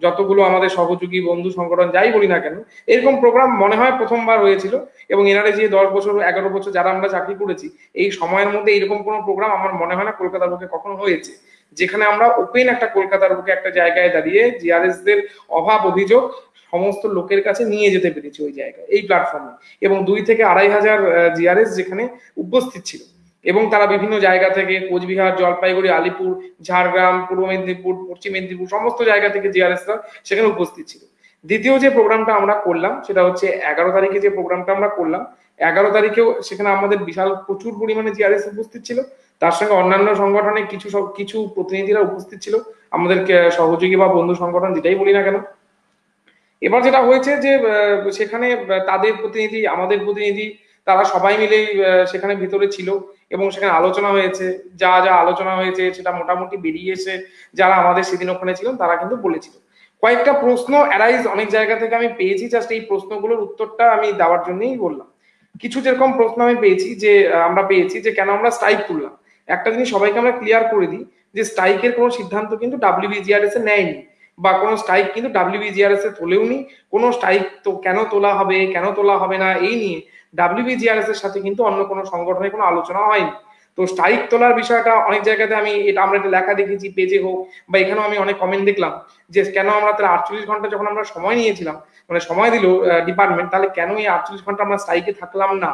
যতগুলো আমাদের সহযোগী বন্ধু সংগঠন যাই বলি না কেন, এরকম প্রোগ্রাম মনে হয় প্রথমবার হয়েছিল। এবং এনআরইজি 10 বছর 11 বছর যারা আমরা চাকরি করেছি, এই সময়ের মধ্যে এরকম কোনো প্রোগ্রাম আমার মনে হয় না কলকাতার বুকে কখনো হয়েছে, যেখানে আমরা ওপেন একটা কলকাতার বুকে একটা জায়গায় দাঁড়িয়ে জিআরএস দের অভাব অভিযোগ সমস্ত লোকের কাছে নিয়ে যেতে পেরেছি ওই জায়গায়, এই প্ল্যাটফর্মে। এবং 2 থেকে 2,500 জিআরএস যেখানে উপস্থিত ছিল, এবং তারা বিভিন্ন জায়গা থেকে, কোচবিহার, জলপাইগুড়ি, আলিপুর, ঝাড়গ্রাম, পূর্ব মেদিনীপুর, পশ্চিম মেদিনীপুর, সমস্ত জায়গা থেকে জিআরএসরা সেখানে উপস্থিত ছিল। দ্বিতীয় যে প্রোগ্রামটা আমরা করলাম সেটা হচ্ছে 11 তারিখে যে প্রোগ্রামটা আমরা করলাম, 11 তারিখেও সেখানে আমাদের বিশাল প্রচুর পরিমাণে জিআরএস উপস্থিত ছিল। তার সঙ্গে অন্যান্য সংগঠনের কিছু প্রতিনিধিরা উপস্থিত ছিল, আমাদের সহযোগী বা বন্ধু সংগঠন যেটাই বলি না কেন। এবার যেটা হয়েছে যে সেখানে তাদের প্রতিনিধি, আমাদের প্রতিনিধি, তারা সবাই মিলে সেখানে ভিতরে ছিল, এবং সেখানে আলোচনা হয়েছে। যা যা আলোচনা হয়েছে সেটা মোটামুটি বেরিয়ে এসে যারা আমাদের সেদিন ওখানে ছিলেন তারা কিন্তু বলেছিল। কয়েকটা প্রশ্ন অ্যারাইজ অনেক জায়গা থেকে আমি পেয়েছি, জাস্ট এই প্রশ্নগুলোর উত্তরটা আমি দেওয়ার জন্যই বললাম। কিছু যেরকম প্রশ্ন আমি পেয়েছি যে আমরা পেয়েছি যে কেন আমরা স্ট্রাইক তুললাম। একটা জিনিস সবাইকে আমরা ক্লিয়ার করে দিই, যে স্ট্রাইকের কোনো সিদ্ধান্ত কিন্তু ডাব্লিউবিজিআরএস এ নেয়নি, বা কোনো স্ট্রাইক কিন্তু ডাব্লিউবিজিআরএস এ তোলেওনি। কোনো স্ট্রাইক তো কেন তোলা হবে, কেন তোলা হবে না, এই নিয়ে ডাব্লিউবিজিআরএস এর সাথে কিন্তু অন্য কোনো সংগঠনের কোনো আলোচনা হয়নি। তো স্ট্রাইক তোলার বিষয়টা অনেক জায়গাতে আমরা এটা লেখা দেখেছি, পেজে হোক বা এখানেও আমি অনেক কমেন্ট দেখলাম, যে কেন আমরা তাহলে 48 ঘন্টা যখন আমরা সময় নিয়েছিলাম, মানে সময় দিল ডিপার্টমেন্ট, তাহলে কেন এই 48 ঘন্টা আমরা স্ট্রাইকে থাকলাম না।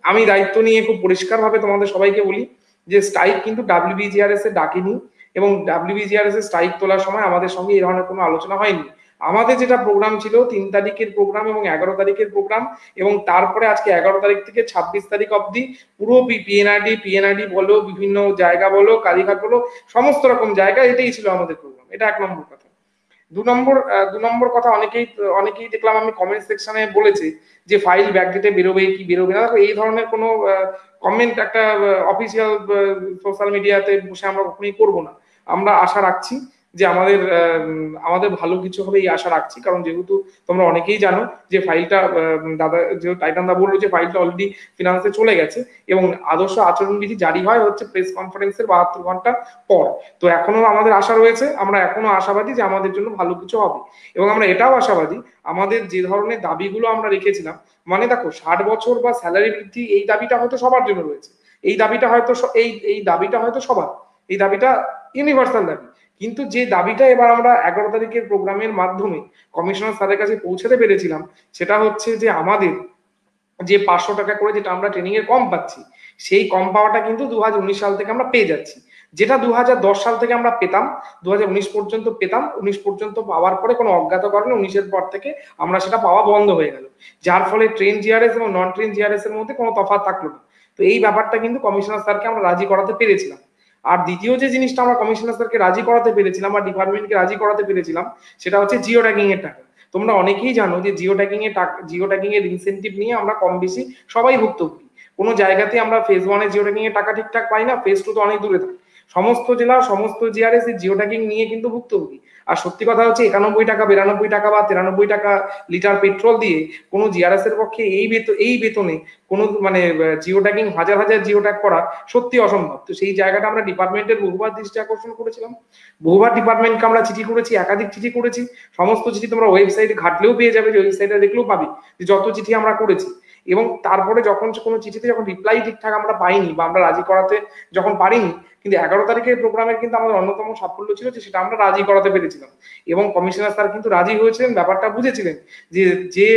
আমি দায়িত্ব নিয়ে খুব পরিষ্কার ভাবে তোমাদের সবাইকে বলি যে স্ট্রাইক কিন্তু ডাব্লিউবিজিআরএস এ ডাকেনি, এবং ডাব্লিউবিজিআরএস এর স্ট্রাইক তোলার সময় আমাদের সঙ্গে এই ধরনের কোনো আলোচনা হয়নি। আমাদের যেটা প্রোগ্রাম ছিল 3 তারিখের প্রোগ্রাম এবং 11 তারিখের প্রোগ্রাম, এবং তারপরে আজকে 11 তারিখ থেকে 26 তারিখ অবধি পুরো পিএনআরডি বলো, বিভিন্ন জায়গা বলো, কালীঘাট বলো, সমস্ত রকম জায়গা, এটাই ছিল আমাদের প্রোগ্রাম। এটা 1 নম্বর কথা। 2 নম্বর কথা, অনেকেই দেখলাম আমি কমেন্ট সেকশনে বলেছে যে ফাইল ব্যাকডেটে বেরোবে কি বেরোবে না। দেখো, এই ধরনের কোনো কমেন্ট একটা অফিসিয়াল সোশ্যাল মিডিয়াতে বসে আমরা কখনোই করবো না। আমরা আশা রাখছি যে আমাদের আমাদের ভালো কিছু হবে এই আশা রাখছি। কারণ যেহেতু তোমরা অনেকেই জানো যে ফাইলটা দাদা যে টাইটান দা বললো যে ফাইলটা অলরেডি ফিনান্সে চলে গেছে এবং আদর্শ আচরণবিধি জারি হয় হচ্ছে প্রেস কনফারেন্সের 72 ঘন্টা পর। তো এখনো আমাদের আশা রয়েছে, আমরা এখনো আশাবাদী যে আমাদের জন্য ভালো কিছু হবে এবং আমরা এটাও আশাবাদী আমাদের যে ধরনের দাবিগুলো আমরা রেখেছিলাম, মানে দেখো 60 বছর বা স্যালারি বৃদ্ধি এই দাবিটা হয়তো সবার জন্য রয়েছে, এই দাবিটা হয়তো এই দাবিটা হয়তো সবার, এই দাবিটা ইউনিভার্সাল দাবি। কিন্তু যে দাবিটা এবার আমরা 11 তারিখের প্রোগ্রামের মাধ্যমে কমিশনার স্যারের কাছে পৌঁছাতে পেরেছিলাম, সেটা হচ্ছে যে আমাদের যে 500 টাকা করে যেটা আমরা ট্রেনিং এর কম পাচ্ছি, সেই কম পাওয়াটা কিন্তু 2019 সাল থেকে আমরা পেয়ে যাচ্ছি। যেটা 2010 সাল থেকে আমরা পেতাম, 2019 পর্যন্ত পেতাম, 19 পর্যন্ত পাওয়ার পরে কোনো অজ্ঞাত কারণে 19-এর পর থেকে আমরা সেটা পাওয়া বন্ধ হয়ে গেল, যার ফলে ট্রেন জিআরএস এবং নন ট্রেন জিআরএস এর মধ্যে কোনো তফাৎ থাকলো না। তো এই ব্যাপারটা কিন্তু কমিশনার স্যারকে আমরা রাজি করাতে পেরেছিলাম। আর দ্বিতীয় যে জিনিসটা আমরা কমিশনার স্যারকে রাজি করাতে পেরেছিলাম বা ডিপার্টমেন্টকে রাজি করাতে পেরেছিলাম, সেটা হচ্ছে জিও ট্যাগিং এর টাকা। তোমরা অনেকেই জানো যে জিও ট্যাগিং এর ইনসেনটিভ নিয়ে আমরা কম বেশি সবাই ভুক্তভোগী। কোনো জায়গাতে আমরা ফেজ 1 এর জিও ট্যাগিং এর টাকা ঠিকঠাক পাই না, ফেজ 2 তো অনেক দূরে থাকে। সমস্ত জেলা সমস্ত জিআরএস এই জিও ট্যাগিং নিয়ে কিন্তু ভুক্তভোগী। আর সত্যি কথা হচ্ছে 91 টাকা 92 টাকা বা 93 টাকা লিটার পেট্রোল দিয়ে কোনো জিআরএস এর পক্ষে এই বেতনে কোনো মানে জিও ট্যাগিং হাজার হাজার জিও ট্যাগ করা সত্যি অসম্ভব। তো সেই জায়গাটা আমরা ডিপার্টমেন্টের বহুবার দৃষ্টি আকর্ষণ করেছিলাম, বহুবার ডিপার্টমেন্টকে আমরা চিঠি করেছি, একাধিক চিঠি করেছি। সমস্ত চিঠি তোমরা ওয়েবসাইটে ঘাটলেও পেয়ে যাবে, যে ওয়েবসাইটে দেখলেও পাবে যে যত চিঠি আমরা করেছি। এবং তারপরে যখন কোনো চিঠিতে যখন রিপ্লাই ঠিকঠাক আমরা পাইনি বা আমরা রাজি করাতে যখন পারিনি, কিন্তু 11 তারিখের প্রোগ্রামের কিন্তু আমাদের অন্যতম সাফল্য ছিল যে সেটা আমরা রাজি করাতে পেরেছিলাম এবং কমিশনার স্যার কিন্তু রাজি হয়েছিলেন, ব্যাপারটা বুঝেছিলেন যে যে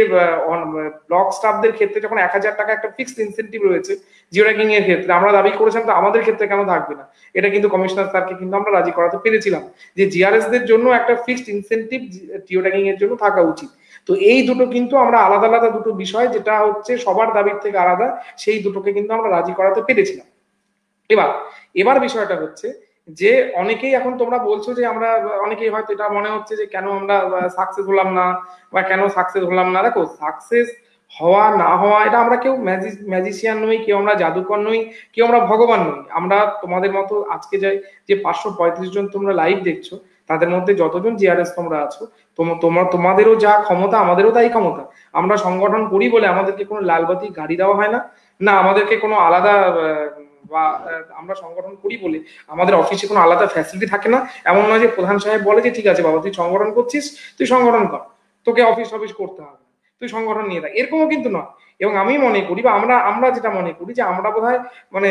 ব্লক স্টাফদের ক্ষেত্রে যখন 1000 টাকা একটা ফিক্সড ইনসেন্টিভ রয়েছে জিও ট্যাগিং এর ক্ষেত্রে, আমরা দাবি করেছিলাম তো আমাদের ক্ষেত্রে কেন থাকবে না। এটা কিন্তু কমিশনার স্যারকে কিন্তু আমরা রাজি করাতে পেরেছিলাম যে জিআরএস দের জন্য একটা ফিক্সড ইনসেন্টিভ জিও ট্যাগিং এর জন্য থাকা উচিত। তো এই দুটো কিন্তু আমরা আলাদা আলাদা দুটো বিষয়, যেটা হচ্ছে সবার দাবির থেকে আলাদা, সেই দুটোকে কিন্তু আমরা রাজি করাতে পেরেছিলাম। এবার এবার বিষয়টা হচ্ছে যে অনেকেই এখন তোমরা বলছো যে আমরা অনেকেই হয়তো এটা মনে হচ্ছে যে কেন আমরা সাকসেস হলাম না বা কেন সাকসেস হলাম না। দেখো, সাকসেস হওয়া না হওয়া এটা আমরা কেউ ম্যাজিশিয়ান নই, কেউ আমরা জাদুকর নই, কেউ আমরা ভগবান নই। আমরা তোমাদের মতো আজকে যে 535 জন তোমরা লাইভ দেখছো, তাদের মধ্যে যতজন জিআরএস তোমরা আছো, তোমাদেরও যা ক্ষমতা আমাদেরও তাই ক্ষমতা। আমরা সংগঠন করি বলে আমাদেরকে কোনো লালবাতি গাড়ি দেওয়া হয় না, না আমাদেরকে কোনো আলাদা বা আমরা সংগঠন করি বলে আমাদের অফিসে কোনো আলাদা ফ্যাসিলিটি থাকে না। এমন নয় যে প্রধান সাহেব বলে যে ঠিক আছে বাবা তুই সংগঠন করছিস, তুই সংগঠন কর, তোকে অফিস করতে হবে, তুই সংগঠন নিয়ে থাক, এরকমও কিন্তু নয়। এবং আমি মনে করি বা আমরা যেটা মনে করি যে আমরা বোধহয় মানে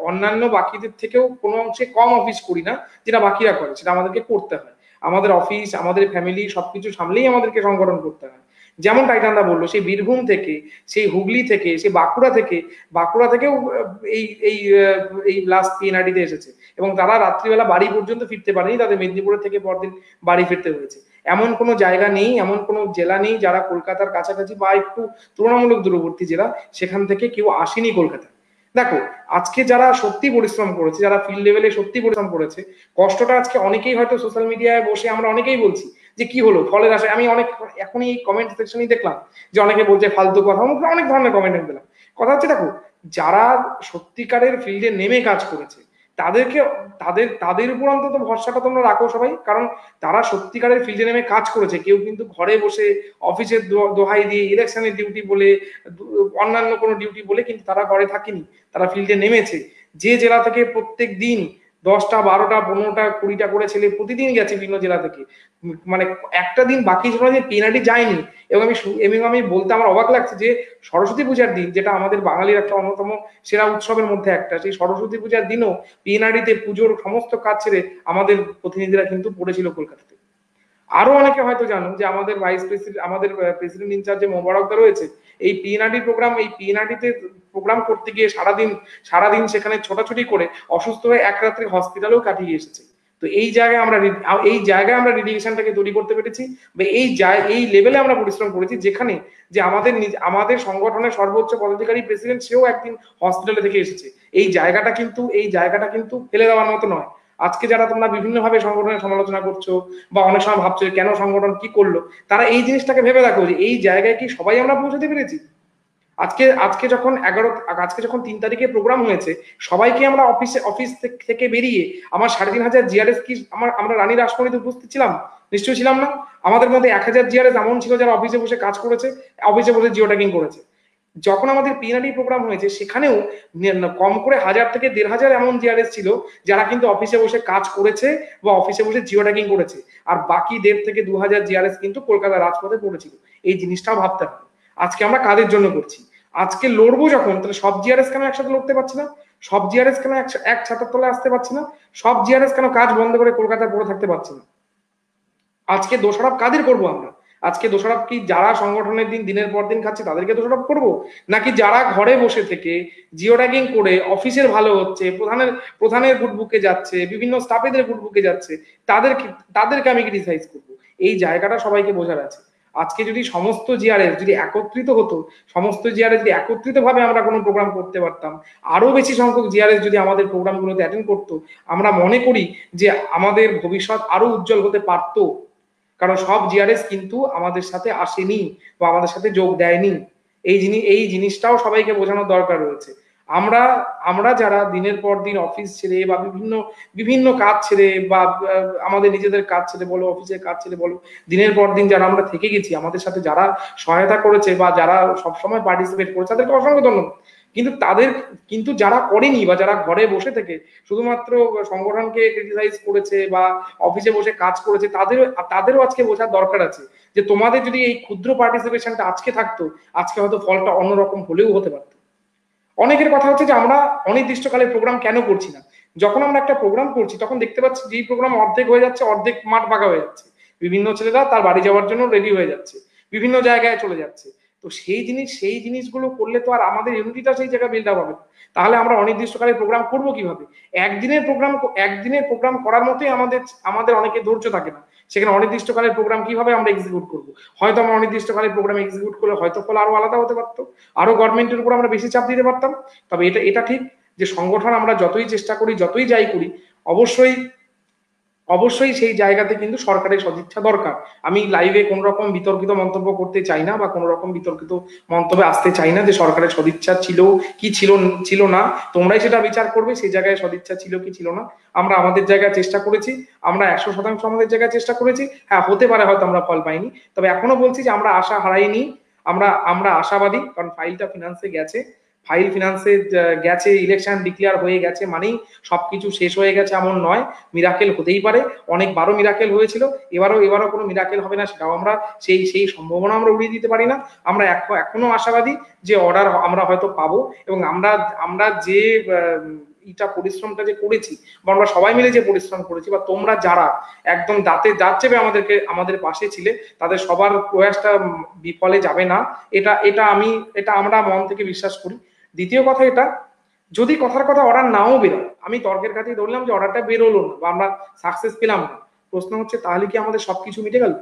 অন্যান্য বাকিদের থেকেও কোনো অংশে কম অফিস করি না, যেটা বাকিরা করে সেটা আমাদেরকে করতে হয়। আমাদের অফিস, আমাদের ফ্যামিলি সবকিছু সামলেই আমাদেরকে সংগঠন করতে হয়। যেমন টাইটানদা বললো, সেই বীরভূম থেকে, সেই হুগলি থেকে, সেই বাঁকুড়া থেকেও এই এই এই লাস্ট পিএনআরডিতে এসেছে এবং তারা রাত্রিবেলা বাড়ি পর্যন্ত ফিরতে পারেনি, তাদের মেদিনীপুরের থেকে পরদিন বাড়ি ফিরতে হয়েছে। এমন কোনো জায়গা নেই, এমন কোনো জেলা নেই যারা কলকাতার কাছাকাছি বা একটু তুলনামূলক দূরবর্তী জেলা, সেখান থেকে কেউ আসেনি কলকাতা। দেখো, আজকে যারা সত্যি পরিশ্রম করেছে, যারা ফিল্ড লেভেলে সত্যি পরিশ্রম করেছে, কষ্টটা আজকে অনেকেই হয়তো সোশ্যাল মিডিয়ায় বসে আমরা অনেকেই বলছি যে কি হলো ফলের আশায়। আমি অনেক এখনই এই কমেন্ট সেকশনেই দেখলাম যে অনেকে বলছে ফালতু কথা, অনেক ধরনের কমেন্ট দিলাম। কথা হচ্ছে দেখো, যারা সত্যিকারের ফিল্ডে নেমে কাজ করেছে তাদেরকে তাদের উপর অন্তত ভরসাটা তোমরা রাখো সবাই, কারণ তারা সত্যিকারের ফিল্ডে নেমে কাজ করেছে। কেউ কিন্তু ঘরে বসে অফিসের দোহাই দিয়ে, ইলেকশনের ডিউটি বলে, অন্যান্য কোনো ডিউটি বলে কিন্তু তারা ঘরে থাকেনি, তারা ফিল্ডে নেমেছে। যে জেলা থেকে প্রত্যেক দিন 10টা 12টা 15টা 20টা করে ছেলে প্রতিদিন গেছে বিভিন্ন জেলা থেকে, মানে একটা দিন বাকি ছিল না যে পিএনআরডি যায়নি। এবং আমি বলতে আমার অবাক লাগছে যে সরস্বতী পূজার দিন, যেটা আমাদের বাঙালির একটা অন্যতম সেরা উৎসবের মধ্যে একটা, সেই সরস্বতী পূজার দিনও পিএনআরডিতে পুজোর সমস্ত কাজ ছেড়ে আমাদের প্রতিনিধিরা কিন্তু পড়েছিল কলকাতাতে। আরো অনেকে হয়তো জানো যে আমাদের আমাদের প্রেসিডেন্ট ইনচার্জে মোবারকদা রয়েছে, এই পিএনআরডিতে প্রোগ্রাম করতে গিয়ে সারাদিন সেখানে ছোটাছুটি করে অসুস্থ হয়ে এক রাত্রে হসপিটালেও কাটিয়ে এসেছে। তো এই জায়গায় আমরা ডেডিকেশনটাকে তৈরি করতে পেরেছি বা এই লেভেলে আমরা পরিশ্রম করেছি, যেখানে যে আমাদের সংগঠনের সর্বোচ্চ পদাধিকারী প্রেসিডেন্ট সেও একদিন হসপিটালে থেকে এসেছে। এই জায়গাটা কিন্তু ফেলে দেওয়ার মতো নয়। আজকে যারা তোমরা বিভিন্ন ভাবে সংগঠনের সমালোচনা করছো বা অনেক সময় ভাবছো কেন সংগঠন কি করলো, তারা এই জিনিসটাকে ভেবে দেখো যে এই জায়গায় কি সবাই আমরা পৌঁছাতে পেরেছি? আজকে আজকে যখন আজকে যখন 3 তারিখে প্রোগ্রাম হয়েছে, সবাইকে আমরা অফিস থেকে বেরিয়ে আমার 3,500 জিআরএস কি আমরা রানী রাসমণিতে উপস্থিত ছিলাম? নিশ্চয়ই ছিলাম না। আমাদের মধ্যে 1000 জিআরএস এমন ছিল যারা অফিসে বসে কাজ করেছে, অফিসে বসে জিও ট্যাগিং করেছে। যখন আমাদের পিএনআরডি প্রোগ্রাম হয়েছে সেখানেও কম করে 1000 থেকে 1500 এমন জিআরএস ছিল যারা কিন্তু অফিসে বসে কাজ করেছে বা অফিসে বসে জিও ট্যাগিং করেছে, আর বাকি 1.5 থেকে 2000 জিআরএস কিন্তু কলকাতার রাজপথে পড়েছিল। এই জিনিসটাও ভাবতে হবে আজকে আমরা কাদের জন্য করছি। আজকে লড়বো যখন, তাহলে সব জিআরএস কেন একসাথে লড়তে পারছি না? সব জিআরএস কেন এক ছাতার তলায় আসতে পারছি না? সব জিআরএস কেন কাজ বন্ধ করে কলকাতায় পড়ে থাকতে পারছি না? আজকে দোষারোপ কাদের করবো আমরা? আজকে দোষারোপ কি যারা সংগঠনের দিনের পর দিন খাচ্ছে তাদেরকে দোষারোপ করবো, নাকি যারা ঘরে বসে থেকে জিও ট্যাগিং করে অফিসের ভালো হচ্ছে, প্রধানের গুডবুকে যাচ্ছে, বিভিন্ন স্টাফেদের গুডবুকে যাচ্ছে, তাদেরকে আমি ক্রিটিসাইজ করবো? এই জায়গাটা সবাইকে বোঝার আছে। আজকে যদি সমস্ত জিআরএস যদি একত্রিত হতো, সমস্ত জিআরএস যদি একত্রিত ভাবে আমরা কোনো প্রোগ্রাম করতে পারতাম, আরো বেশি সংখ্যক জিআরএস যদি আমাদের প্রোগ্রামগুলোতে অ্যাটেন্ড করতো, আমরা মনে করি যে আমাদের ভবিষ্যৎ আরো উজ্জ্বল হতে পারতো। কারণ সব জিআরএস কিন্তু আমাদের সাথে আসেনি বা আমাদের সাথে যোগ দেয়নি। এই জিনিসটাও সবাইকে বোঝানোর দরকার রয়েছে। আমরা যারা দিনের পর দিন অফিস ছেড়ে বা বিভিন্ন কাজ ছেড়ে বা আমাদের নিজেদের কাজ ছেড়ে বলো, অফিসের কাজ ছেড়ে বলো, দিনের পর দিন যারা আমরা থেকে গেছি, আমাদের সাথে যারা সহায়তা করেছে বা যারা সবসময় পার্টিসিপেট করেছে, তাদেরকে অসংখ্য ধন্যবাদ। কিন্তু যারা করেনি বা যারা ঘরে বসে থেকে শুধুমাত্র সংগঠনকে ক্রিটিসাইজ করেছে বা অফিসে বসে কাজ করেছে, তাদেরও আজকে বোঝার দরকার আছে যে তোমাদের যদি এই ক্ষুদ্র পার্টিসিপেশনটা আজকে থাকতো, আজকে হয়তো ফলটা অন্যরকম হলেও হতে পারতো। অনেকের কথা হচ্ছে যে আমরা অনির্দিষ্টকালের প্রোগ্রাম কেন করছি না। যখন আমরা একটা প্রোগ্রাম করছি তখন দেখতে পাচ্ছি যেই প্রোগ্রাম অর্ধেক হয়ে যাচ্ছে, অর্ধেক মাঠ ফাঁকা হয়ে যাচ্ছে, বিভিন্ন ছেলেরা তার বাড়ি যাওয়ার জন্য রেডি হয়ে যাচ্ছে, বিভিন্ন জায়গায় চলে যাচ্ছে। তো সেই জিনিসগুলো করলে তো আর আমাদের ইউনিটিটা সেই জায়গায় বিল্ড আপ হবে না। তাহলে আমরা অনির্দিষ্টকালের প্রোগ্রাম করবো কিভাবে? একদিনের প্রোগ্রাম করার মতোই আমাদের অনেকে ধৈর্য থাকে না। সেখানে অনির্দিষ্টকালের প্রোগ্রাম কিভাবে আমরা এক্সিকিউট করবো? হয়তো আমরা অনির্দিষ্টকালের প্রোগ্রাম এক্সিকিউট করলে হয়তো ফল আরো আলাদা হতে পারতো, আরো গভর্নমেন্টের উপর আমরা বেশি চাপ দিতে পারতাম। তবে এটা ঠিক যে সংগঠন আমরা যতই চেষ্টা করি, যতই যাই করি, অবশ্যই সেই জায়গাতে কিন্তু সরকারের সদিচ্ছা দরকার। আমি লাইভে কোন রকম বিতর্কিত মন্তব্য করতে চাই না বা কোন রকম বিতর্কিত মন্তব্যে আসতে চাই না যে সরকারের সদিচ্ছা ছিল কি ছিল না। তোমরাই সেটা বিচার করবে সেই জায়গায় সদিচ্ছা ছিল কি ছিল না। আমরা আমাদের জায়গায় চেষ্টা করেছি, আমরা 100% আমাদের জায়গায় চেষ্টা করেছি। হ্যাঁ, হতে পারে হয়তো আমরা ফল পাইনি, তবে এখনো বলছি যে আমরা আশা হারাইনি। আমরা আশাবাদী, কারণ ফাইলটা ফিনান্সে গেছে, গেছে, ইলেকশন ডিক্লেয়ার হয়ে গেছে মানেই সবকিছু শেষ হয়ে গেছে এমন নয়। মিরাকেল হতেই পারে, অনেকবারও মিরাকেল হয়েছিল, এবারও কোনো মিরাকেল হবে না সেটাও আমরা সেই সম্ভাবনা আমরা উড়িয়ে দিতে পারি না। আমরা এখনো আশাবাদী যে অর্ডার আমরা হয়তো পাবো, এবং আমরা যে পরিশ্রমটা যে করেছি বা আমরা সবাই মিলে যে পরিশ্রম করেছি বা তোমরা যারা একদম দাঁতে দাঁত চেপে আমাদের পাশে ছিলে, তাদের সবার প্রয়াসটা বিফলে যাবে না। এটা আমরা মন থেকে বিশ্বাস করি। দ্বিতীয় কথা, এটা যদি কথার কথা অর্ডার নাও বেরোয়, আমি তর্কের কাছেই ধরলাম যে অর্ডারটা বেরোলো না বা আমরা সাকসেস পেলাম না, প্রশ্ন হচ্ছে তাহলে কি আমাদের সবকিছু মিটে গেল?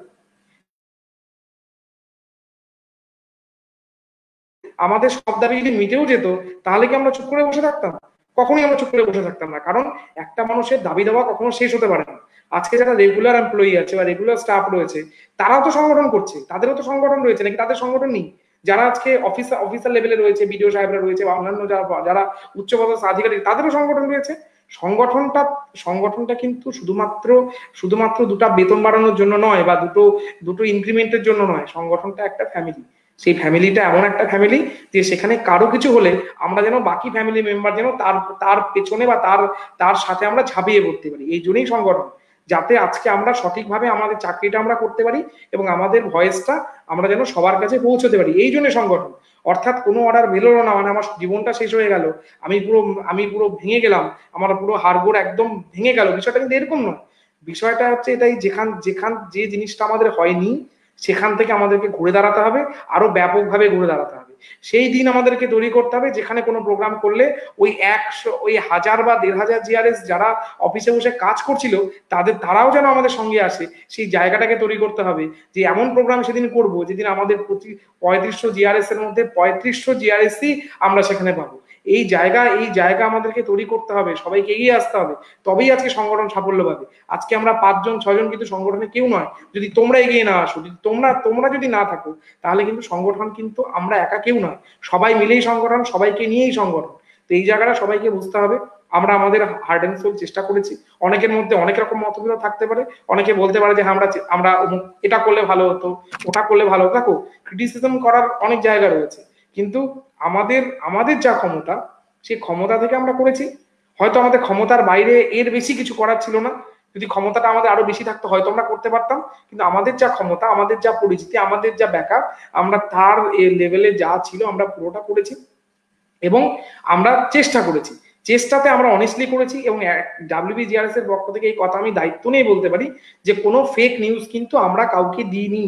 আমাদের সব দাবি যদি মিটেও যেত, তাহলে কি আমরা চুপ করে বসে থাকতাম? কখনোই আমরা চুপ করে বসে থাকতাম না, কারণ একটা মানুষের দাবি দেওয়া কখনো শেষ হতে পারে না। আজকে যারা রেগুলার এমপ্লয়ি আছে বা রেগুলার স্টাফ রয়েছে, তারাও তো সংগঠন করছে, তাদেরও তো সংগঠন রয়েছে, নাকি তাদের সংগঠন নেই? যারা আজকে অফিসার লেভেলে রয়েছে, বিডিও সাহেবরা রয়েছে বা অন্যান্য যারা উচ্চপদস্থ আধিকারিক, তাদেরও সংগঠন রয়েছে। সংগঠনটা কিন্তু শুধুমাত্র দুটো বেতন বাড়ানোর জন্য নয় বা দুটো ইনক্রিমেন্টের জন্য নয়। সংগঠনটা একটা ফ্যামিলি। সেই ফ্যামিলিটা এমন একটা ফ্যামিলি যে সেখানে কারো কিছু হলে আমরা যেন বাকি ফ্যামিলি মেম্বার যেন তার পেছনে বা তার সাথে আমরা ঝাঁপিয়ে পড়তে পারি। এই জন্যই সংগঠন, যাতে আজকে আমরা সঠিকভাবে আমাদের চাকরিটা আমরা করতে পারি এবং আমাদের ভয়েসটা আমরা যেন সবার কাছে পৌঁছতে পারি। এই জন্য সংগঠন। অর্থাৎ কোনো অর্ডার বেরোলো না মানে আমার জীবনটা শেষ হয়ে গেল, আমি পুরো ভেঙে গেলাম, আমার পুরো হাড়গোড় একদম ভেঙে গেল, বিষয়টা কিন্তু এরকম নয়। বিষয়টা হচ্ছে এটাই, যে জিনিসটা আমাদের হয়নি সেখান থেকে আমাদেরকে ঘুরে দাঁড়াতে হবে, আরো ব্যাপকভাবে ঘুরে দাঁড়াতে হবে। সেই দিন আমাদেরকে তৈরি করতে হবে যেখানে কোনো প্রোগ্রাম করলে ওই 1000 বা 1500 জিআরএস যারা অফিসে বসে কাজ করছিল তারাও যেন আমাদের সঙ্গে আসে। সেই জায়গাটাকে তৈরি করতে হবে যে এমন প্রোগ্রাম সেদিন করব যেদিন আমাদের 3500 জিআরএস এর মধ্যে 3500 জিআরএসই আমরা সেখানে পাবো। এই জায়গা আমাদেরকে তৈরি করতে হবে, সবাইকে এগিয়ে আসতে হবে, তবেই আজকে সংগঠন সাফল্য পাবে। আজকে আমরা 5 জন 6 জন কিন্তু সংগঠনে কেউ নয়, যদি তোমরা এগিয়ে না আসো, যদি তোমরা যদি না থাকো, তাহলে কিন্তু সংগঠন কিন্তু আমরা একা কেউ নয়, সবাই মিলেই সংগঠন, সবাইকে নিয়েই সংগঠন। তো এই জায়গাটা সবাইকে বুঝতে হবে। আমরা আমাদের হার্ড অ্যান্ড সোল চেষ্টা করেছি। অনেকের মধ্যে অনেক রকম মতবিরোধ থাকতে পারে, অনেকে বলতে পারে যে আমরা আমরা এটা করলে ভালো হতো, ওটা করলে ভালো হতো। দেখো, ক্রিটিসিজম করার অনেক জায়গা রয়েছে, কিন্তু আমাদের আমাদের যা ক্ষমতা, সেই ক্ষমতা থেকে আমরা করেছি। হয়তো আমাদের ক্ষমতার বাইরে এর বেশি কিছু করার ছিল না, যদি ক্ষমতাটা আমাদের আরো বেশি থাকতো হয়তো আমরা করতে পারতাম, কিন্তু আমাদের যা ক্ষমতা, আমাদের যা পরিচিতি, আমাদের যা ব্যাকআপ, আমরা তার লেভেলে যা ছিল আমরা পুরোটা করেছি এবং আমরা চেষ্টা করেছি। চেষ্টাতে আমরা অনেস্টলি করেছি এবং ডাব্লিউবিজিআরএস এর পক্ষ থেকে এই কথা আমি দায়িত্ব নিয়ে বলতে পারি যে কোনো ফেক নিউজ কিন্তু আমরা কাউকে দিইনি।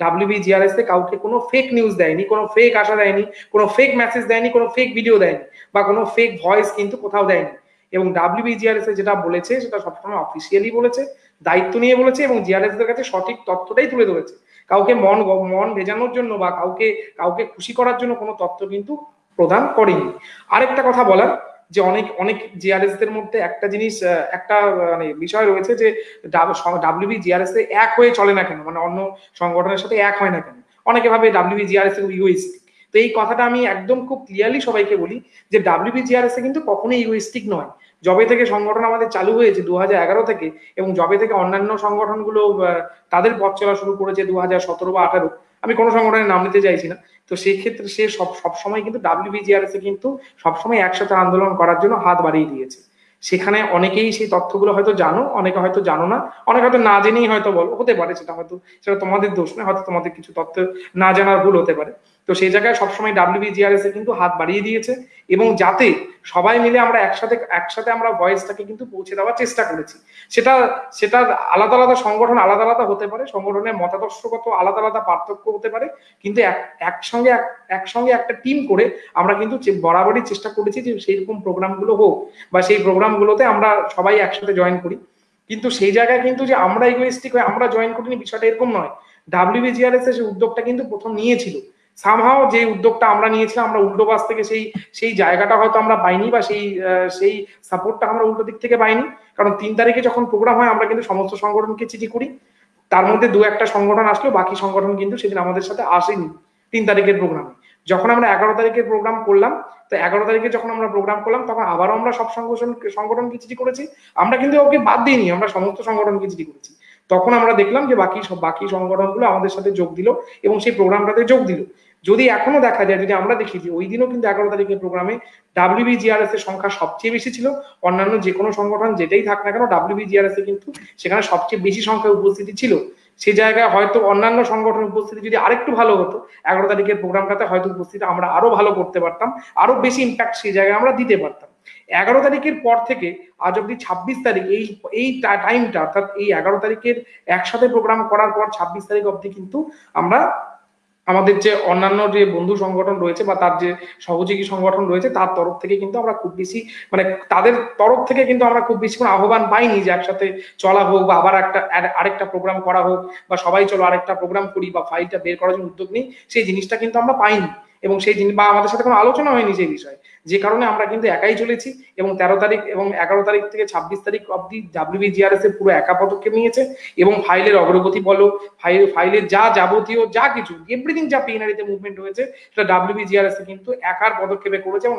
ডাব্লিউবিজিআরএস এ কাউকে কোনো ফেক নিউজ দেয়নি, কোনো ফেক আশা দেয়নি, কোনো ফেক মেসেজ দেয়নি, কোনো ফেক ভিডিও দেয়নি, বা কোনো ফেক ভয়েস কিন্তু কোথাও দেয়নি। এবং ডাব্লিউবিজিআরএস এ যেটা বলেছে সেটা সবসময় অফিসিয়ালি বলেছে, দায়িত্ব নিয়ে বলেছে এবং জিআরএস এর কাছে সঠিক তথ্যটাই তুলে ধরেছে। কাউকে মন ভেজানোর জন্য বা কাউকে কাউকে খুশি করার জন্য কোনো তথ্য কিন্তু প্রদান করেনি। আরেকটা কথা বলার, যে অনেক অনেক জিআরএস দের মধ্যে একটা জিনিস, একটা মানে বিষয় রয়েছে যে ডাব্লিউবিজিআরএস এ এক হয়ে চলে না কেন, মানে অন্য সংগঠনের সাথে এক হয় না কেন। অনেকে ভাবে ডাব্লিউবিজিআরএস এ ইগোইস্টিক। তো এই কথাটা আমি একদম খুব ক্লিয়ারলি সবাইকে বলি যে ডাব্লিউবিজিআরএস এ কিন্তু কখনোই ইগোইস্টিক নয়। যবে থেকে সংগঠন আমাদের চালু হয়েছে 2011 থেকে, এবং যবে থেকে অন্যান্য সংগঠনগুলো তাদের পথ চলা শুরু করেছে 2017 বা 18, আমি কোনো সংগঠনের নাম নিতে চাইছি না, তো সেই ক্ষেত্রে সে সবসময় কিন্তু ডাব্লিউবিজিআরএস এ কিন্তু সবসময় একসাথে আন্দোলন করার জন্য হাত বাড়িয়ে দিয়েছে। সেখানে অনেকেই সেই তথ্যগুলো হয়তো জানো, অনেকে হয়তো জানো না, অনেকে হয়তো না জেনেই হয়তো বলো, হতে পারে, সেটা তোমাদের দোষ নয়, হয়তো তোমাদের কিছু তথ্য না জানার ভুল হতে পারে। তো সেই জায়গায় সবসময় ডাব্লিউবিজিআরএস এ কিন্তু হাত বাড়িয়ে দিয়েছে, এবং যাতে সবাই মিলে আমরা একসাথে আমরা ভয়েসটাকে কিন্তু পৌঁছে দেওয়ার চেষ্টা করেছি। সেটা সেটা আলাদা আলাদা সংগঠন আলাদা আলাদা হতে পারে, সংগঠনের মতাদর্শগত আলাদা আলাদা পার্থক্য হতে পারে, কিন্তু একসঙ্গে একটা টিম করে আমরা কিন্তু বরাবরই চেষ্টা করেছি যে সেই রকম প্রোগ্রামগুলো হোক, বা সেই প্রোগ্রামগুলোতে আমরা সবাই একসাথে জয়েন করি। কিন্তু সেই জায়গায় কিন্তু যে আমরা ইগোইস্টিক হয়ে আমরা জয়েন করিনি, বিষয়টা এরকম নয়। ডাব্লিউবিজিআরএস এর সেই উদ্যোগটা কিন্তু প্রথম নিয়েছিল। সামহাও যে উদ্যোগটা আমরা নিয়েছিলাম, আমরা উল্টো পাশ থেকে সেই জায়গাটা হয়তো আমরা পাইনি, বা সেই সাপোর্টটা আমরা উল্টো দিক থেকে পাইনি। কারণ 3 তারিখে যখন প্রোগ্রাম হয় আমরা কিন্তু সমস্ত সংগঠনকে চিঠি করি, তার মধ্যে 2-1টা সংগঠন আসলো, বাকি সংগঠন কিন্তু সেদিন আমাদের সাথে আসেনি 3 তারিখের প্রোগ্রামে। যখন আমরা 11 তারিখের প্রোগ্রাম করলাম, তো 11 তারিখে যখন আমরা প্রোগ্রাম করলাম তখন আবারও আমরা সব সংগঠনকে চিঠি করেছি। আমরা কিন্তু ওকে বাদ দিইনি, আমরা সমস্ত সংগঠনকে চিঠি করেছি। তখন আমরা দেখলাম যে বাকি সংগঠনগুলো আমাদের সাথে যোগ দিল এবং সেই প্রোগ্রামটাতে যোগ দিল। যদি এখনো দেখা যায়, যদি আমরা দেখি যে ওই দিনও কিন্তু 11 তারিখের প্রোগ্রামে ডাব্লিউবিজিআরএস এর সংখ্যা সবচেয়ে বেশি ছিল, অন্যান্য যে কোনো সংগঠন যেটাই থাক না কেন ডাব্লিউবিজিআরএস এ কিন্তু সেখানে সবচেয়ে বেশি সংখ্যায় উপস্থিতি ছিল। সেই জায়গায় হয়তো অন্যান্য সংগঠনের উপস্থিতি যদি আরেকটু ভালো হতো, 11 তারিখের প্রোগ্রামটাতে হয়তো উপস্থিতি আমরা আরো ভালো করতে পারতাম, আরো বেশি ইম্প্যাক্ট সেই জায়গায় আমরা দিতে পারতাম। 11 তারিখের পর থেকে আজ অব্দি 26 তারিখ, এই টাইমটা, অর্থাৎ এই 11 তারিখের একসাথে প্রোগ্রাম করার পর 26 তারিখ অব্দি কিন্তু আমরা আমাদের যে অন্যান্য যে বন্ধু সংগঠন রয়েছে বা তার যে সহযোগী সংগঠন রয়েছে তার তরফ থেকে কিন্তু আমরা খুব বেশি, মানে তাদের তরফ থেকে কিন্তু আমরা খুব বেশি কোনো আহ্বান পাইনি যে একসাথে চলা হোক, বা আবার আরেকটা প্রোগ্রাম করা হোক, বা সবাই চলো আরেকটা প্রোগ্রাম করি, বা ফাইলটা বের করার জন্য উদ্যোগ নিই, সেই জিনিসটা কিন্তু আমরা পাইনি। এবং সেই জিনিস বা আমাদের সাথে কোনো আলোচনা হয়নি সেই বিষয়ে, যে কারণে আমরা কিন্তু একাই চলেছি। এবং 13 তারিখ এবং 11 তারিখ থেকে 26 তারিখ অব্দি ডাব্লিউবিজিআরএস এর পুরো একা পদক্ষেপ নিয়েছে, এবং ফাইলের অগ্রগতি বলো, ফাইলের যা যাবতীয় যা কিছু এভরিথিং যা পিএনআরিতে মুভমেন্ট হয়েছে সেটা ডাব্লিউবিজিআরএস কিন্তু একার পদক্ষেপে করেছে এবং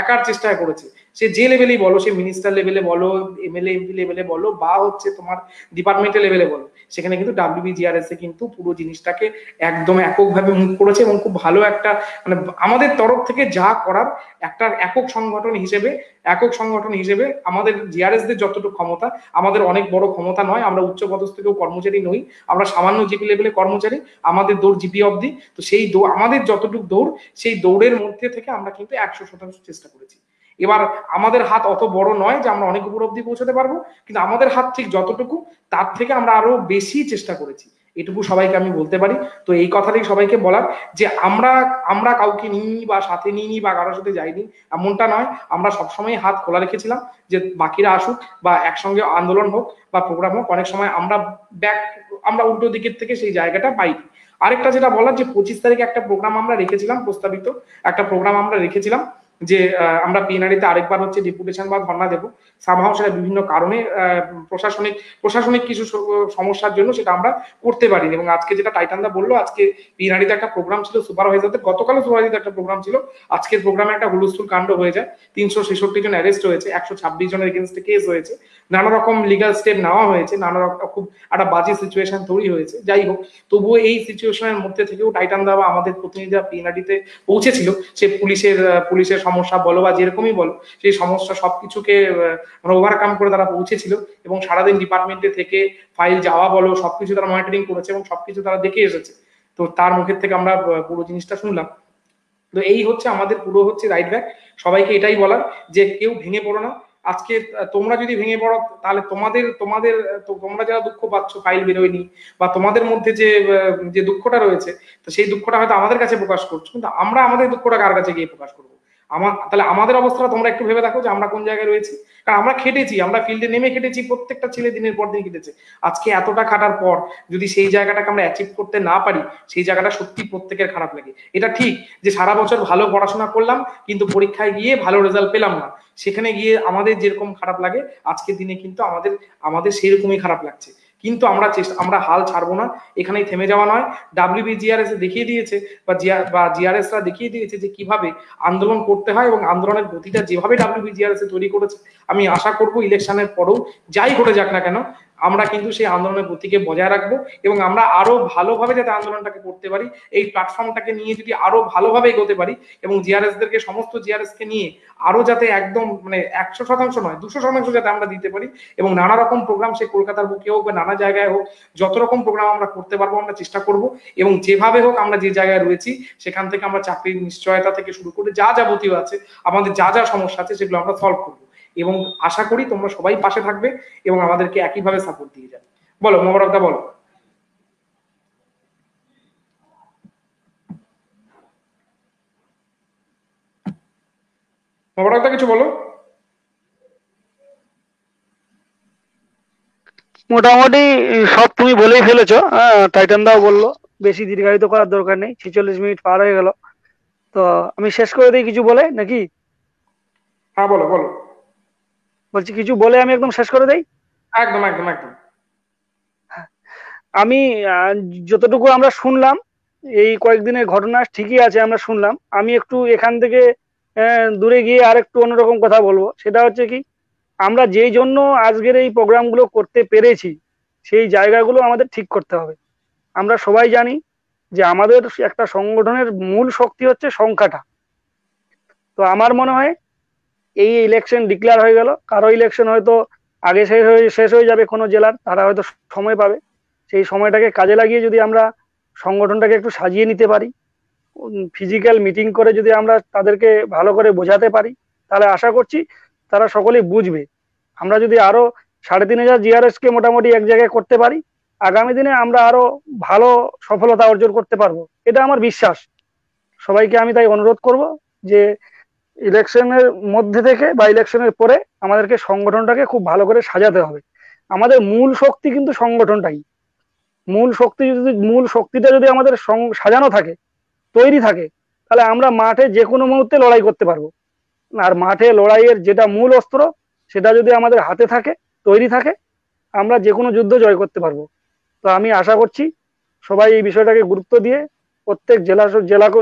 একার চেষ্টায় করেছে। সে যে লেভেলেই বলো, সে মিনিস্টার লেভেলে বলো, এমএলএ এমপি লেভেলে বলো, বা হচ্ছে তোমার ডিপার্টমেন্টাল লেভেলে বলো, সেখানে কিন্তু ডাব্লিউবিজিআরএস কিন্তু পুরো জিনিসটাকে একদম এককভাবে মুভ করেছে এবং খুব ভালো একটা, মানে আমাদের তরফ থেকে যা করার একটা একক সংগঠন হিসেবে আমাদের জিআরএস দের যতটুকু ক্ষমতা, আমাদের অনেক বড় ক্ষমতা নয়, আমরা উচ্চ পদস্থ কেউ কর্মচারী নই, আমরা সামান্য জিপি লেভেলে কর্মচারী, আমাদের দৌড় জিপি অবধি। তো সেই আমাদের যতটুকু দৌড়, সেই দৌড়ের মধ্যে থেকে আমরা কিন্তু 100% চেষ্টা করেছি। এবার আমাদের হাত অত বড় নয় যে আমরা অনেক উপর অব্দি পৌঁছাতে পারবো, কিন্তু আমাদের হাত ঠিক যতটুকু তার থেকে আমরা আরো বেশি চেষ্টা করেছি, এটুকু সবাইকে আমি বলতে পারি। তো এই কথাটাই সবাইকে বলার যে আমরা কাউকে নিইনি বা সাথে নিইনি বা কারোর সাথে যাইনি, এমনটা নয়। আমরা সবসময় হাত খোলা রেখেছিলাম যে বাকিরা আসুক বা একসঙ্গে আন্দোলন হোক বা প্রোগ্রাম হোক, অনেক সময় আমরা উল্টো দিকের থেকে সেই জায়গাটা পাই। আরেকটা যেটা বলার, যে 25 তারিখে একটা প্রোগ্রাম আমরা রেখেছিলাম, প্রস্তাবিত একটা প্রোগ্রাম আমরা রেখেছিলাম, যে আমরা পিএনআরডিতে আরেকবার হচ্ছে ডেপুটেশন বা ধর্ণা দেবো, সামহাও সেটা বিভিন্ন কারণে প্রশাসনিক কিছু সমস্যার জন্য সেটা আমরা করতে পারিনি। এবং আজকে যেটা টাইটানদা বললো, আজকে পিএনআরডিতে একটা প্রোগ্রাম ছিল সুপারভাইজারদের, গতকালও সুপারভাইজারদের একটা প্রোগ্রাম ছিল, আজকের প্রোগ্রামে একটা হুলস্থুল কাণ্ড হয়ে যায়, 366 জন অ্যারেস্ট হয়েছে, 126 জনের এগেনস্টে কেস হয়েছে, নানা রকম লিগাল স্টেপ নেওয়া হয়েছে, নানা রকম খুব একটা বাজে সিচুয়েশন তৈরি হয়েছে। যাই হোক, তবুও এই সিচুয়েশনের মধ্যে থেকেও টাইটানদা বা আমাদের প্রতিনিধিরা পিএনআরডিতে পৌঁছেছিল, সে পুলিশের সমস্যা বলো বা যেরকমই বলো, সেই সমস্যা সবকিছুকে ওভারকাম করে তারা পৌঁছেছিল এবং সারাদিন ডিপার্টমেন্টে থেকে ফাইল যাওয়া বলো সবকিছু তারা মনিটরিং করেছে এবং সবকিছু তারা দেখে এসেছে। তো তার মুখের থেকে আমরা পুরো জিনিসটা শুনলাম। তো এই হচ্ছে আমাদের পুরো হচ্ছে রাইট ব্যাক। সবাইকে এটাই বলার যে কেউ ভেঙে পড়ো না। আজকে তোমরা যদি ভেঙে পড়ো তাহলে তোমরা যারা দুঃখ পাচ্ছ ফাইল বেরোয়নি বা তোমাদের মধ্যে যে দুঃখটা রয়েছে, তো সেই দুঃখটা হয়তো আমাদের কাছে প্রকাশ করছো, কিন্তু আমরা আমাদের দুঃখটা কার কাছে গিয়ে প্রকাশ করবো? তাহলে আমাদের অবস্থাটা তোমরা একটু ভেবে দেখো যে আমরা কোন জায়গায় রয়েছি। কারণ আমরা খেটেছি, আমরা ফিল্ডে নেমে খেটেছি, প্রত্যেকটা ছেলে দিনের পর দিন কেটেছে। আজকে এতটা খাটার পর যদি সেই জায়গাটাকে আমরা অ্যাচিভ করতে না পারি, সেই জায়গাটা সত্যি প্রত্যেকের খারাপ লাগে। এটা ঠিক যে সারা বছর ভালো পড়াশোনা করলাম কিন্তু পরীক্ষায় গিয়ে ভালো রেজাল্ট পেলাম না, সেখানে গিয়ে আমাদের যেরকম খারাপ লাগে আজকের দিনে কিন্তু আমাদের সেই রকমই খারাপ লাগছে। কিন্তু আমরা হাল ছাড়বো না, এখানেই থেমে যাওয়া নয়। WBGRS দেখিয়ে দিয়েছে বা জিআরএসরা দেখিয়ে দিয়েছে যে কিভাবে আন্দোলন করতে হয় এবং আন্দোলনের গতিটা যেভাবে WBGRS তৈরি করেছে, আমি আশা করব ইলেকশনের পরেও যাই ঘটে যাক না কেন আমরা কিন্তু সেই আন্দোলনের গতিকে বজায় রাখবো এবং আমরা আরো ভালোভাবে যাতে আন্দোলনটাকে করতে পারি, এই প্ল্যাটফর্মটাকে নিয়ে যদি আরো ভালোভাবে এগোতে পারি এবং সমস্ত জিআরএস কে নিয়ে আরো যাতে একদম মানে 100% নয় 200% যাতে আমরা দিতে পারি এবং নানা রকম প্রোগ্রাম, সে কলকাতার বুকে হোক বা নানা জায়গায় হোক, যত রকম প্রোগ্রাম আমরা করতে পারবো আমরা চেষ্টা করব। এবং যেভাবে হোক আমরা যে জায়গায় রয়েছি সেখান থেকে আমরা চাকরির নিশ্চয়তা থেকে শুরু করে যা যাবতীয় আছে, আমাদের যা যা সমস্যা আছে সেগুলো আমরা সলভ করবো এবং আশা করি তোমরা সবাই পাশে থাকবে এবং আমাদেরকে একইভাবে সাপোর্ট দিয়ে যাবে। বলো মোবারকদা, বলো। মোবারকদা কিছু বলো।
মোটামুটি সব তুমি বলেই ফেলেছো। টাইটান দাও বললো, বেশি দীর্ঘায়িত করার দরকার নেই, 46 মিনিট পার হয়ে গেল। তো আমি শেষ করে দিই কিছু বলে নাকি?
হ্যাঁ বলো বলো।
বলছি কিছু বলে আমি একদম শেষ করে দেই।
একদম একদম একদম।
আমি যতটুকু আমরা শুনলাম এই কয়েকদিনের ঘটনা ঠিকই আছে, আমরা শুনলাম। আমি একটু এখান থেকে দূরে গিয়ে আর একটু অন্যরকম কথা বলবো। সেটা হচ্ছে কি, আমরা যেই জন্য আজকের এই প্রোগ্রামগুলো করতে পেরেছি সেই জায়গাগুলো আমাদের ঠিক করতে হবে। আমরা সবাই জানি যে আমাদের একটা সংগঠনের মূল শক্তি হচ্ছে সংখ্যাটা। তো আমার মনে হয় এই ইলেকশন ডিক্লেয়ার হয়ে গেল, কারো ইলেকশন হয়তো আগে শেষ হয়ে যাবে কোনো জেলার, তারা হয়তো সময় পাবে। সেই সময়টাকে কাজে লাগিয়ে যদি আমরা সংগঠনটাকে একটু সাজিয়ে নিতে পারি, ফিজিক্যাল মিটিং করে যদি আমরা তাদেরকে ভালো করে বোঝাতে পারি, তাহলে আশা করছি তারা সকলেই বুঝবে। আমরা যদি আরো 3,500 জিআরএস কে মোটামুটি এক জায়গায় করতে পারি, আগামী দিনে আমরা আরো ভালো সফলতা অর্জন করতে পারবো, এটা আমার বিশ্বাস। সবাইকে আমি তাই অনুরোধ করব যে ইলেকশনের মধ্যে থেকে বা ইলেকশনের পরে আমাদেরকে সংগঠনটাকে খুব ভালো করে সাজাতে হবে। আমাদের মূল শক্তি কিন্তু সংগঠনটাই। মূল শক্তিটা যদি আমাদের সাজানো থাকে, তৈরি থাকে, তাহলে আমরা মাঠে যে কোনো মুহূর্তে লড়াই করতে পারবো। আর মাঠে লড়াইয়ের যেটা মূল অস্ত্র, সেটা যদি আমাদের হাতে থাকে, তৈরি থাকে, আমরা যে কোনো যুদ্ধ জয় করতে পারবো। তো আমি আশা করছি সবাই এই বিষয়টাকে গুরুত্ব দিয়ে প্রত্যেক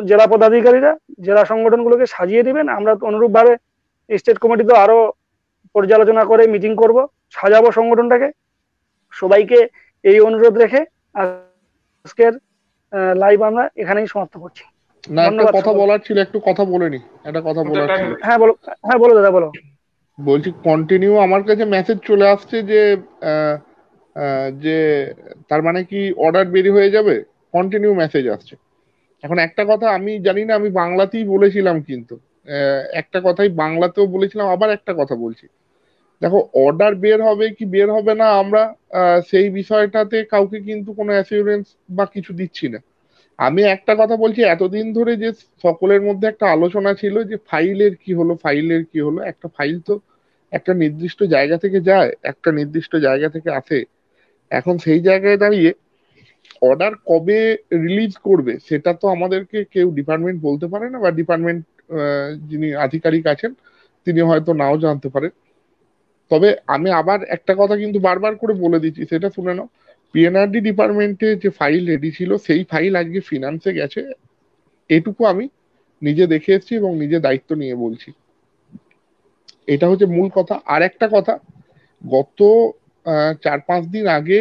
জেলা পদাধিকারীরা জেলা সংগঠনগুলোকে সাজিয়ে দিবেন। আমরা অনুরূপভাবে স্টেট কমিটি তো আরো পর্যালোচনা করে মিটিং করব, সাজাবো সংগঠনটাকে। সবাইকে এই অনুরোধ রেখে আজকের লাইভ আমরা এখানেই সমাপ্ত করছি।
না, একটা কথা বলার ছিল, একটু কথা বলে নি। একটা কথা বলার ছিল।
হ্যাঁ বলো, হ্যাঁ বলো দাদা বলো।
বলছি কন্টিনিউ আমার কাছে মেসেজ চলে আসছে যে যে তার মানে কি অর্ডার বেরি হয়ে যাবে, কন্টিনিউ মেসেজ আসছে। এখন একটা কথা আমি জানি না, আমি বাংলাতেই বলেছিলাম, কিন্তু একটা কথাই বাংলাতেও বলেছিলাম, আবার একটা কথা বলছি। দেখো, অর্ডার বের হবে কি বের হবে না, আমরা সেই বিষয়টাতে কাউকে কিন্তু কোনো অ্যাসিউরেন্স বা কিছু দিচ্ছি না। আমি একটা কথা বলছি, এতদিন ধরে যে সকলের মধ্যে একটা আলোচনা ছিল যে ফাইলের কি হলো, ফাইলের কি হলো। একটা ফাইল তো একটা নির্দিষ্ট জায়গা থেকে যায়, একটা নির্দিষ্ট জায়গা থেকে আসে। এখন সেই জায়গায় দাঁড়িয়ে অর্ডার কবে রিলিজ করবে সেটা তো আমাদেরকে কেউ ডিপার্টমেন্ট বলতে পারে না, বা ডিপার্টমেন্ট যিনি আধিকারিক আছেন তিনি হয়তো নাও জানতে পারেন। তবে আমি আবার একটা কথা কিন্তু বারবার করে বলে দিচ্ছি, সেটা শুনে নাও। পিএনআরডি ডিপার্টমেন্টে যে ফাইল রেডি ছিল সেই ফাইল আজকে ফিনান্সে গেছে, এটুকু আমি নিজে দেখে এসেছি এবং নিজে দায়িত্ব নিয়ে বলছি। এটা হচ্ছে মূল কথা। আর একটা কথা, গত 4-5 দিন আগে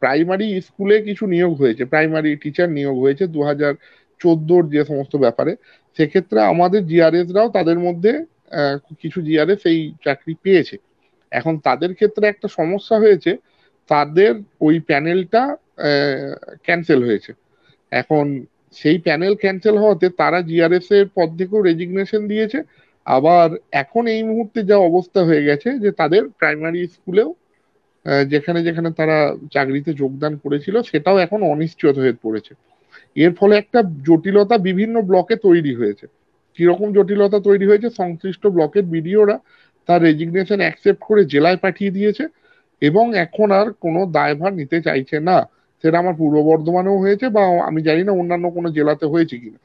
প্রাইমারি স্কুলে কিছু নিয়োগ হয়েছে, প্রাইমারি টিচার নিয়োগ হয়েছে 2014 যে সমস্ত ব্যাপারে। সেক্ষেত্রে আমাদের জিআরএস রাও তাদের মধ্যে কিছু জিআরএস এই চাকরি পেয়েছে। এখন তাদের ক্ষেত্রে একটা সমস্যা হয়েছে, তাদের ওই প্যানেলটা ক্যান্সেল হয়েছে। এখন সেই প্যানেল ক্যান্সেল হওয়াতে তারা জিআরএস এর পদ থেকেও রেজিগনেশন দিয়েছে। আবার এখন এই মুহূর্তে যা অবস্থা হয়ে গেছে যে তাদের প্রাইমারি স্কুলেও যেখানে যেখানে তারা চাকরিতে যোগদান করেছিল সেটাও এখন অনিশ্চিত হয়ে পড়েছে। এর ফলে একটা জটিলতা বিভিন্ন ব্লকে তৈরি হয়েছে। কিরকম জটিলতা তৈরি হয়েছে, সংশ্লিষ্ট ব্লকের বিডিওরা তার রেজিগনেশন অ্যাকসেপ্ট করে জেলায় পাঠিয়ে দিয়েছে এবং এখন আর কোনো দায়ভার নিতে চাইছে না। সেটা আমার পূর্ব বর্ধমানেও হয়েছে, বা আমি জানি না অন্যান্য কোনো জেলাতে হয়েছে কিনা।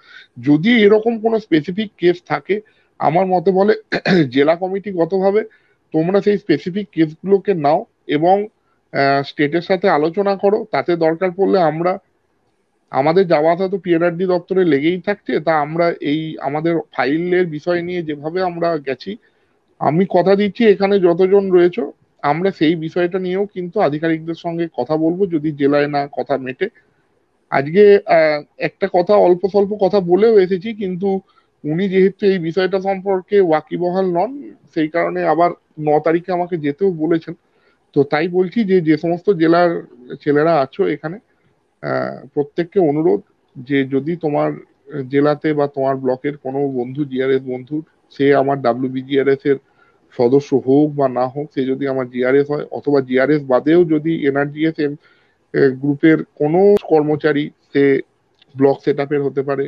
যদি এরকম কোনো স্পেসিফিক কেস থাকে, আমার মতে বলে জেলা কমিটি গতভাবে তোমরা সেই স্পেসিফিক কেসগুলোকে নাও এবং স্টেটের সাথে আলোচনা করো। তাতে দরকার পড়লে আমরা, আমাদের যাওয়া আসা তো পিএনআরডি দপ্তরে লেগেই থাকছে, তা আমরা এই আমাদের ফাইলের বিষয় নিয়ে যেভাবে আমরা গেছি, আমি কথা দিচ্ছি এখানে যতজন রয়েছে আমরা সেই বিষয়টা নিয়েও কিন্তু আধিকারিকদের সঙ্গে কথা বলবো যদি জেলায় না কথা মেটে। আজকে একটা কথা অল্প স্বল্প কথা বলেও এসেছি, কিন্তু উনি যেহেতু এই বিষয়টা সম্পর্কে ওয়াকিবহাল নন, সেই কারণে আবার 9 তারিখে আমাকে যেতেও বলেছেন। তো তাই বলছি যে যে সমস্ত জেলার ছেলেরা আছো এখানে, প্রত্যেককে অনুরোধ যে যদি তোমার জেলাতে বা তোমার ব্লকের কোনো বন্ধু জিআরএস বন্ধু, সে আমার ডাব্লিউবিজিআরএস এর সদস্য হোক বা না হোক, সে যদি আমার জিআরএস হয় অথবা জিআরএস বাদেও যদি এনআরজিএস গ্রুপের কোনো কর্মচারী, সে ব্লক সেট আপের হতে পারে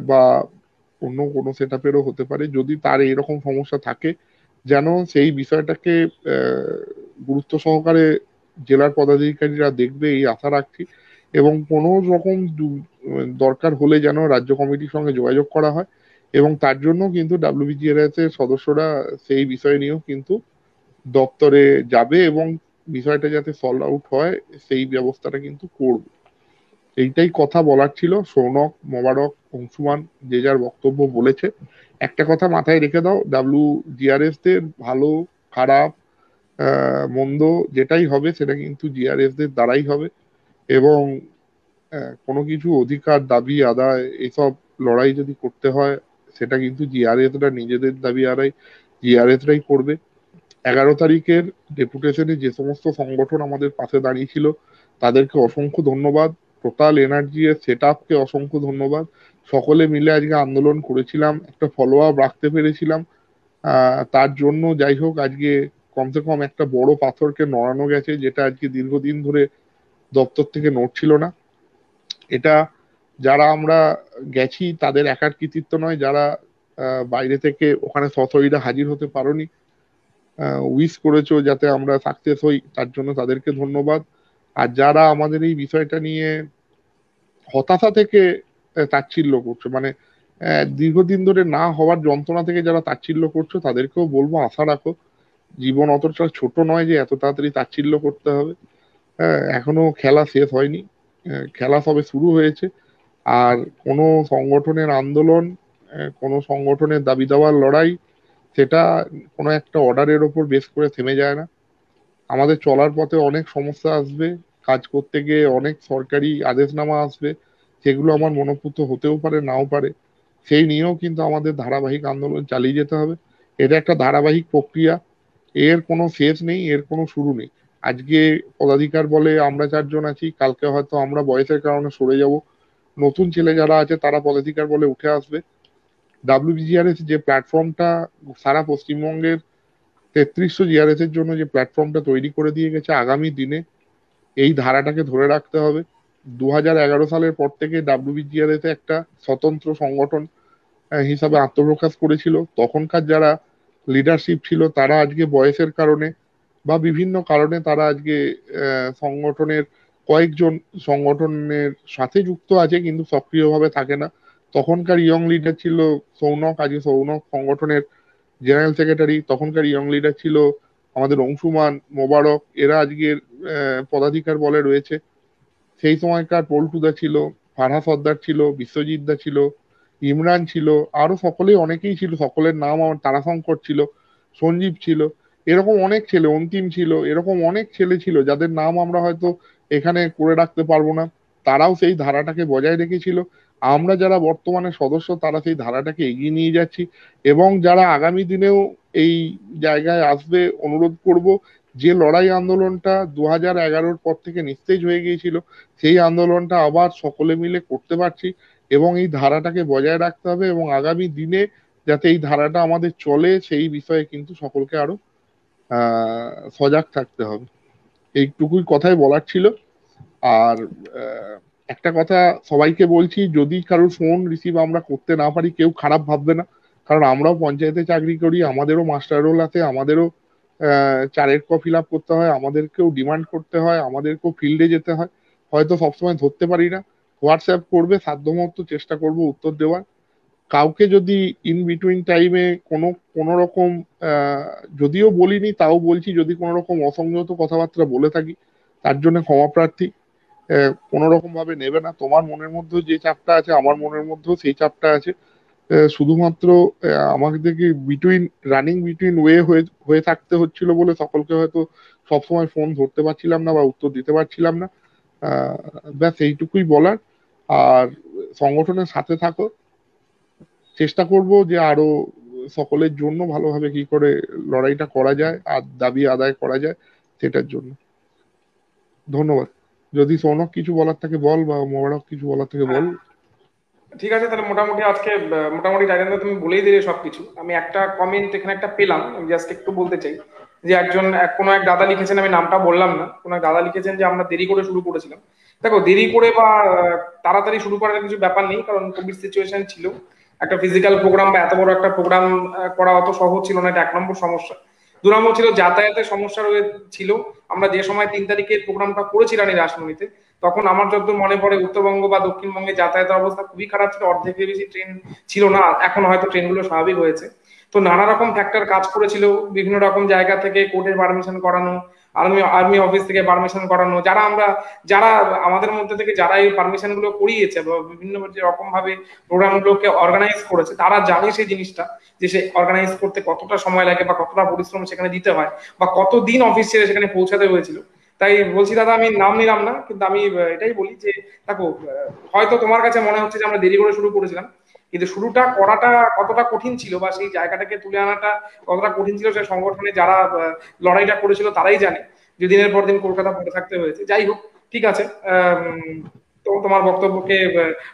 বা অন্য কোনো সেট আপেরও হতে পারে, যদি তার এরকম সমস্যা থাকে যেন সেই বিষয়টাকে গুরুত্ব সহকারে জেলার পদাধিকারীরা দেখবে এই আশা রাখছি। এবং কোনো রকম দরকার হলে যেন রাজ্য কমিটির সঙ্গে যোগাযোগ করা হয়, এবং তার জন্য কিন্তু ডাব্লিউবিজিআরএস এর সদস্যরা সেই বিষয় নিয়েও কিন্তু দপ্তরে যাবে এবং বিষয়টা যাতে সলভ আউট হয় সেই ব্যবস্থাটা কিন্তু করবে। এইটাই কথা বলার ছিল। সৌনক, মোবারক, অংশুমান যে যার বক্তব্য বলেছে। একটা কথা মাথায় রেখে দাও, জিআরএস দের ভালো খারাপ মন্দ যেটাই হবে সেটা কিন্তু জিআরএস দের দ্বারাই হবে, এবং কোনো কিছু অধিকার দাবি আদায় এসব লড়াই যদি করতে হয় সেটা কিন্তু জিআরএসরা নিজেদের দাবি আদায় জিআরএসরাই করবে। 11 তারিখের ডেপুটেশনে যে সমস্ত সংগঠন আমাদের পাশে দাঁড়িয়েছিল তাদেরকে অসংখ্য ধন্যবাদ। টোটাল এনার্জি এর সেট আপকে অসংখ্য ধন্যবাদ। সকলে মিলে আজকে আন্দোলন করেছিলাম, একটা ফলো আপ রাখতে পেরেছিলাম। তার জন্য যাই হোক আজকে কমসে কম একটা বড় পাথরকে নড়ানো গেছে, যেটা আজকে দীর্ঘদিন ধরে দপ্তর থেকে নড়ছিল না। এটা যারা আমরা গেছি তাদের একার কৃতিত্ব নয়, যারা বাইরে থেকে ওখানে সশরীরে হাজির হতে পারোনি, উইশ করেছো যাতে আমরা সাকসেস হই, তার জন্য তাদেরকে ধন্যবাদ। আর যারা আমাদের এই বিষয়টা নিয়ে হতাশা থেকে তাচ্ছিল্য করছো, মানে দীর্ঘদিন ধরে না হওয়ার যন্ত্রণা থেকে যারা তাচ্ছিল্য করছো, তাদেরকেও বলবো আশা রাখো, জীবন অতটা ছোট নয় যে এত তাড়াতাড়ি তাচ্ছিল্য করতে হবে। এখনো খেলা শেষ হয়নি, খেলা সবে শুরু হয়েছে। আর কোনো সংগঠনের আন্দোলন, কোনো সংগঠনের দাবি দাওয়ার লড়াই, সেটা কোনো একটা অর্ডারের ওপর বেস করে থেমে যায় না। আমাদের চলার পথে অনেক সমস্যা আসবে, কাজ করতে গিয়ে অনেক সরকারি আদেশনামা আসবে, সেগুলো আমার মনোপুত হতেও পারে নাও পারে। সেই নিয়েও কিন্তু আমাদের ধারাবাহিক আন্দোলন চালিয়ে যেতে হবে। এটা একটা ধারাবাহিক প্রক্রিয়া, এর কোনো শেষ নেই, এর কোনো শুরু নেই। আজকে পদাধিকার বলে আমরা 4 জন আছি, কালকে হয়তো আমরা বয়সের কারণে সরে যাব, নতুন ছেলে যারা আছে তারা পদাধিকার বলে উঠে আসবে। ডাব্লিউবিজিআরএস যে প্ল্যাটফর্মটা সারা পশ্চিমবঙ্গের 3300 জিআরএস এর জন্য যে প্ল্যাটফর্মটা তৈরি করে দিয়ে গেছে, আগামী দিনে এই ধারাটাকে ধরে রাখতে হবে। 2011 সালের পর থেকে ডাব্লিউবিজিআরএস একটা স্বতন্ত্র সংগঠন হিসাবে আত্মপ্রকাশ করেছিল। তখনকার যারা লিডারশিপ ছিল তারা আজকে বয়সের কারণে বা বিভিন্ন কারণে তারা আজকে সংগঠনের কয়েকজন সংগঠনের সাথে যুক্ত আছে কিন্তু সক্রিয়ভাবে থাকে না। তখনকার ইয়ং লিডার ছিল সৌনক, আজকে সৌনক সংগঠনের জেনারেল সেক্রেটারি। তখনকার ইয়ং লিডার ছিল আমাদের অংশুমান, মোবারক, এরা আজকের পদাধিকার বলে রয়েছে। সেই সময়কার পল্টুদা ছিল, ফারহা সর্দার ছিল, বিশ্বজিৎ দা ছিল, ইমরান ছিল, আরো সকলেই অনেকেই ছিল, সকলের নাম আমার, তারাশঙ্কর ছিল, সঞ্জীব ছিল, এরকম অনেক ছেলে, অন্তিম ছিল, এরকম অনেক ছেলে ছিল যাদের নাম আমরা হয়তো এখানে করে রাখতে পারবো না। তারাও সেই ধারাটাকে বজায় রেখেছিল। আমরা যারা বর্তমানে সদস্য তারা সেই ধারাটাকে এগিয়ে নিয়ে যাচ্ছি, এবং যারা আগামী দিনেও এই জায়গায় আসবে অনুরোধ করব, যে লড়াই আন্দোলনটা 2011-র পর থেকে নিস্তেজ হয়ে গিয়েছিল সেই আন্দোলনটা আবার সকলে মিলে করতে পারছি, এবং এই ধারাটাকে বজায় রাখতে হবে, এবং আগামী দিনে যাতে এই ধারাটা আমাদের চলে সেই বিষয়ে কিন্তু সকলকে আরো সজাগ থাকতে হবে। এইটুকুই কথাই বলার ছিল। আর একটা কথা সবাইকে বলছি, যদি কারোর ফোন রিসিভ আমরা করতে না পারি কেউ খারাপ ভাববে না, কারণ আমরাও পঞ্চায়েতে চাকরি করি, আমাদেরও মাস্টার রোল আছে, আমাদেরও চারের ফিল আপ করতে হয়, আমাদেরকেও ডিমান্ড করতে হয়, আমাদেরকেও ফিল্ডে যেতে হয়, হয়তো সবসময় ধরতে পারি না। হোয়াটসঅ্যাপ করবে, সাধ্যমতো চেষ্টা করব উত্তর দেওয়ার। কাউকে যদি ইন বিটুইন টাইমে কোনো রকম যদিও বলিনি তাও বলছি, যদি কোনো রকম অসংযত কথাবার্তা বলে থাকি তার জন্য ক্ষমা প্রার্থী। কোনো রকম ভাবে নেবে না, তোমার মনের মধ্যেও যে চাপটা আছে আমার মনের মধ্যেও সেই চাপটা আছে। শুধুমাত্র আমাদেরকে রানিং বিটুইন ওয়ে হয়ে থাকতে হচ্ছিল বলে সকলকে হয়তো সবসময় ফোন ধরতে পারছিলাম না বা উত্তর দিতে পারছিলাম না। ব্যাস এইটুকুই বলার। আর সংগঠনের সাথে থাকো, চেষ্টা করব যে আরো সকলের জন্য ভালোভাবে কি করে লড়াইটা করা যায় আর দাবি আদায় করা যায় সেটার জন্য। ধন্যবাদ। যদি সৌনক কিছু বলার থাকে বল, বা মোবারক কিছু বলার থেকে বল।
ঠিক আছে, তাহলে মোটামুটি আজকে মোটামুটি রাজেন্দ্র তুমি বলেই দিলে সবকিছু। আমি একটা কমেন্ট এখানে একটা পেলাম, আমি জাস্ট একটু বলতে চাই যে কোনো এক দাদা লিখেছেন, আমি নামটা বললাম না, কোনো এক দাদা লিখেছেন যে আমরা দেরি করে শুরু করেছিলাম। দেখো, দেরি করে বা তাড়াতাড়ি শুরু করার কিছু ব্যাপার নেই, কারণ কোভিড সিচুয়েশন ছিল, একটা ফিজিক্যাল প্রোগ্রাম বা এত বড় একটা প্রোগ্রাম করা অত সহজ ছিল না, এটা 1 নম্বর সমস্যা। 2 নম্বর ছিল যাতায়াতের সমস্যা ছিল। আমরা যে সময় 3 তারিখের প্রোগ্রামটা করেছি রানী রাসমণিতে, তখন আমার যতদূর মনে পড়ে উত্তরবঙ্গ বা দক্ষিণবঙ্গে যাতায়াতের অবস্থা খুবই খারাপ ছিল, অর্ধেকের বেশি ট্রেন ছিল না। এখন হয়তো ট্রেনগুলো স্বাভাবিক হয়েছে। তো নানা রকম ফ্যাক্টর কাজ করেছিল, বিভিন্ন রকম জায়গা থেকে কোর্টের পারমিশন করানো, আর্মি অফিস থেকে পারমিশন করানো, যারা আমাদের মধ্যে থেকে যারা এই পারমিশন গুলো করিয়েছে বা বিভিন্ন রকম ভাবে প্রোগ্রাম গুলোকে অর্গানাইজ করেছে, তারা জানে সেই জিনিসটা, যে সে অর্গানাইজ করতে কতটা সময় লাগে বা কতটা পরিশ্রম সেখানে দিতে হয় বা কতদিন অফিস ছেড়ে সেখানে পৌঁছাতে হয়েছিল। তাই বলছি দাদা, আমি নাম নিলাম না, কিন্তু আমি এটাই বলি যে দেখো, হয়তো তোমার কাছে মনে হচ্ছে যে আমরা দেরি করে শুরু করেছিলাম, কিন্তু শুরুটা করাটা কতটা কঠিন ছিল বা সেই জায়গাটাকে তুলে আনাটা কতটা কঠিন ছিল, সেই সংগঠনে যারা লড়াইটা করেছিল তারাই জানে, যে দিনের পর দিন কলকাতা পড়ে থাকতে হয়েছে। যাই হোক, ঠিক আছে, তো তোমার বক্তব্যকে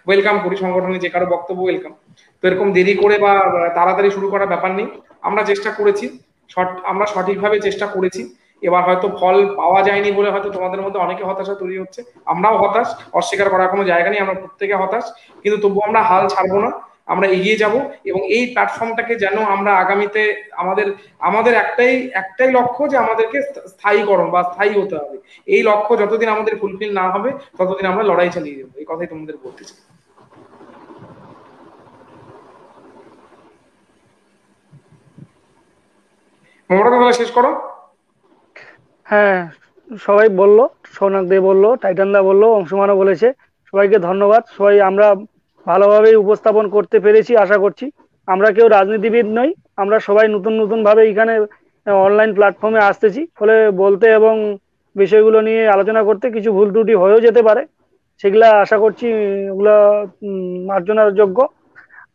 ওয়েলকাম করি, সংগঠনে যে কারো বক্তব্য ওয়েলকাম। তো এরকম দেরি করে বা তাড়াতাড়ি শুরু করার ব্যাপার নেই, আমরা চেষ্টা করেছি, আমরা সঠিকভাবে চেষ্টা করেছি। এবার হয়তো ফল পাওয়া যায়নি বলে হয়তো তোমাদের মধ্যে অনেকে হতাশা তৈরি হচ্ছে, আমরাও হতাশ, অস্বীকার করার কোনো জায়গা নেই, আমরা প্রত্যেকে হতাশ, কিন্তু তবুও আমরা হাল ছাড়বো না, আমরা এগিয়ে যাব। এবং এই প্ল্যাটফর্মটাকে যেন আমরা আগামীতে আমাদের আমাদের একটাই লক্ষ্য, যে আমাদেরকে স্থায়ীকরণ বা স্থায়ী হতে হবে। এই লক্ষ্য যতদিন আমাদের ফুলফিল না হবে ততদিন আমরা লড়াই চালিয়ে যাবো, এই কথাই তোমাদের বলতে চাই। মমতা শেষ করো।
হ্যাঁ, সবাই বললো, সৌনক দে বললো, টাইটান দা বললো, অংশুমানও বলেছে, সবাইকে ধন্যবাদ। সবাই আমরা ভালোভাবে উপস্থাপন করতে পেরেছি আশা করছি। আমরা কেউ রাজনীতিবিদ নই, আমরা সবাই নতুন নতুন ভাবে এখানে অনলাইন প্ল্যাটফর্মে আসতেছি, ফলে বলতে এবং বিষয়গুলো নিয়ে আলোচনা করতে কিছু ভুল ত্রুটি হয়েও যেতে পারে, সেগুলা আশা করছি ওগুলা মার্জনার যোগ্য।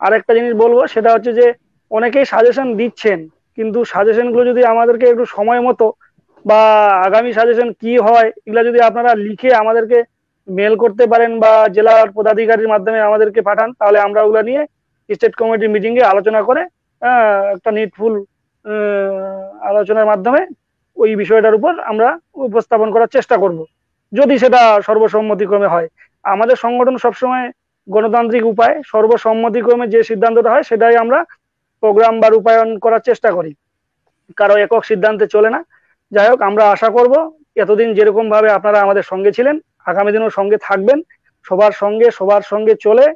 আর একটা জিনিস বলবো, সেটা হচ্ছে যে অনেকেই সাজেশন দিচ্ছেন, কিন্তু সাজেশন গুলো যদি আমাদেরকে একটু সময় মতো বা আগামী সাজেশন কি হয় এগুলা যদি আপনারা লিখে আমাদেরকে মেল করতে পারেন বা জেলার পদাধিকারীর মাধ্যমে আমাদেরকে পাঠান, তাহলে আমরা ওগুলা নিয়ে স্টেট কমিটি মিটিং এ আলোচনা করে একটা নিডফুল আলোচনার মাধ্যমে ওই বিষয়টার উপর আমরা উপস্থাপন করার চেষ্টা করব, যদি সেটা সর্বসম্মতিক্রমে হয়। আমাদের সংগঠন সবসময় গণতান্ত্রিক উপায় সর্বসম্মতিক্রমে যে সিদ্ধান্তটা হয় সেটাই আমরা প্রোগ্রাম বা রূপায়ণ করার চেষ্টা করি, কারো একক সিদ্ধান্তে চলে না। যাই হোক, আমরা আশা করব এতদিন যেরকম ভাবে আপনারা আমাদের সঙ্গে ছিলেন আগামী দিনও সঙ্গে থাকবেন, সবার সঙ্গে চলে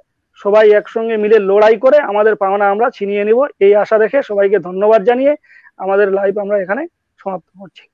সবাই একসঙ্গে মিলে লড়াই করে আমাদের পাওনা আমরা ছিনিয়ে নিব, এই আশা রেখে সবাইকে ধন্যবাদ জানিয়ে আমাদের লাইভ আমরা এখানে সমাপ্ত করছি।